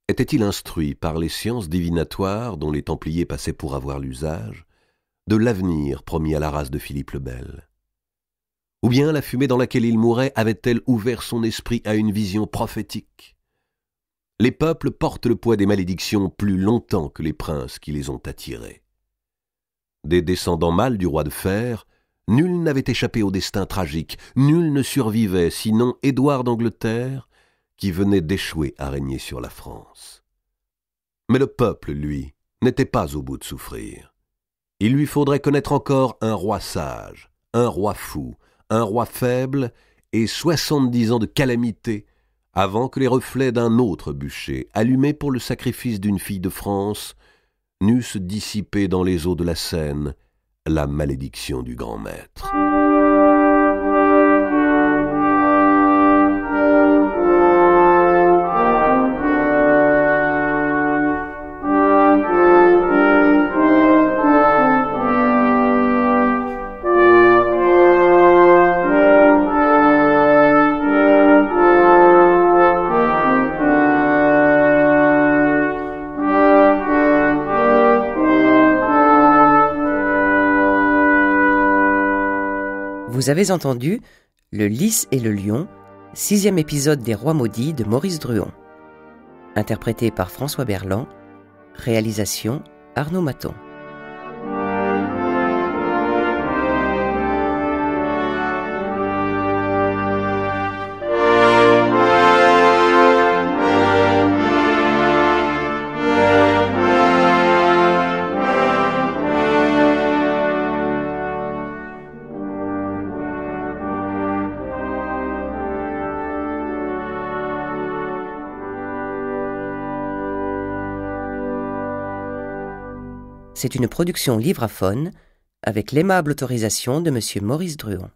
était-il instruit par les sciences divinatoires dont les Templiers passaient pour avoir l'usage, de l'avenir promis à la race de Philippe le Bel? Ou bien la fumée dans laquelle il mourait avait-elle ouvert son esprit à une vision prophétique? Les peuples portent le poids des malédictions plus longtemps que les princes qui les ont attirés. Des descendants mâles du roi de fer, nul n'avait échappé au destin tragique, nul ne survivait, sinon Édouard d'Angleterre, qui venait d'échouer à régner sur la France. Mais le peuple, lui, n'était pas au bout de souffrir. Il lui faudrait connaître encore un roi sage, un roi fou, un roi faible et 70 ans de calamité avant que les reflets d'un autre bûcher, allumé pour le sacrifice d'une fille de France, n'eussent dissipé dans les eaux de la Seine la malédiction du grand maître. Vous avez entendu Le Lys et le Lion, 6e épisode des Rois maudits de Maurice Druon. Interprété par François Berland. Réalisation Arnaud Maton. C'est une production Livraphone avec l'aimable autorisation de Monsieur Maurice Druon.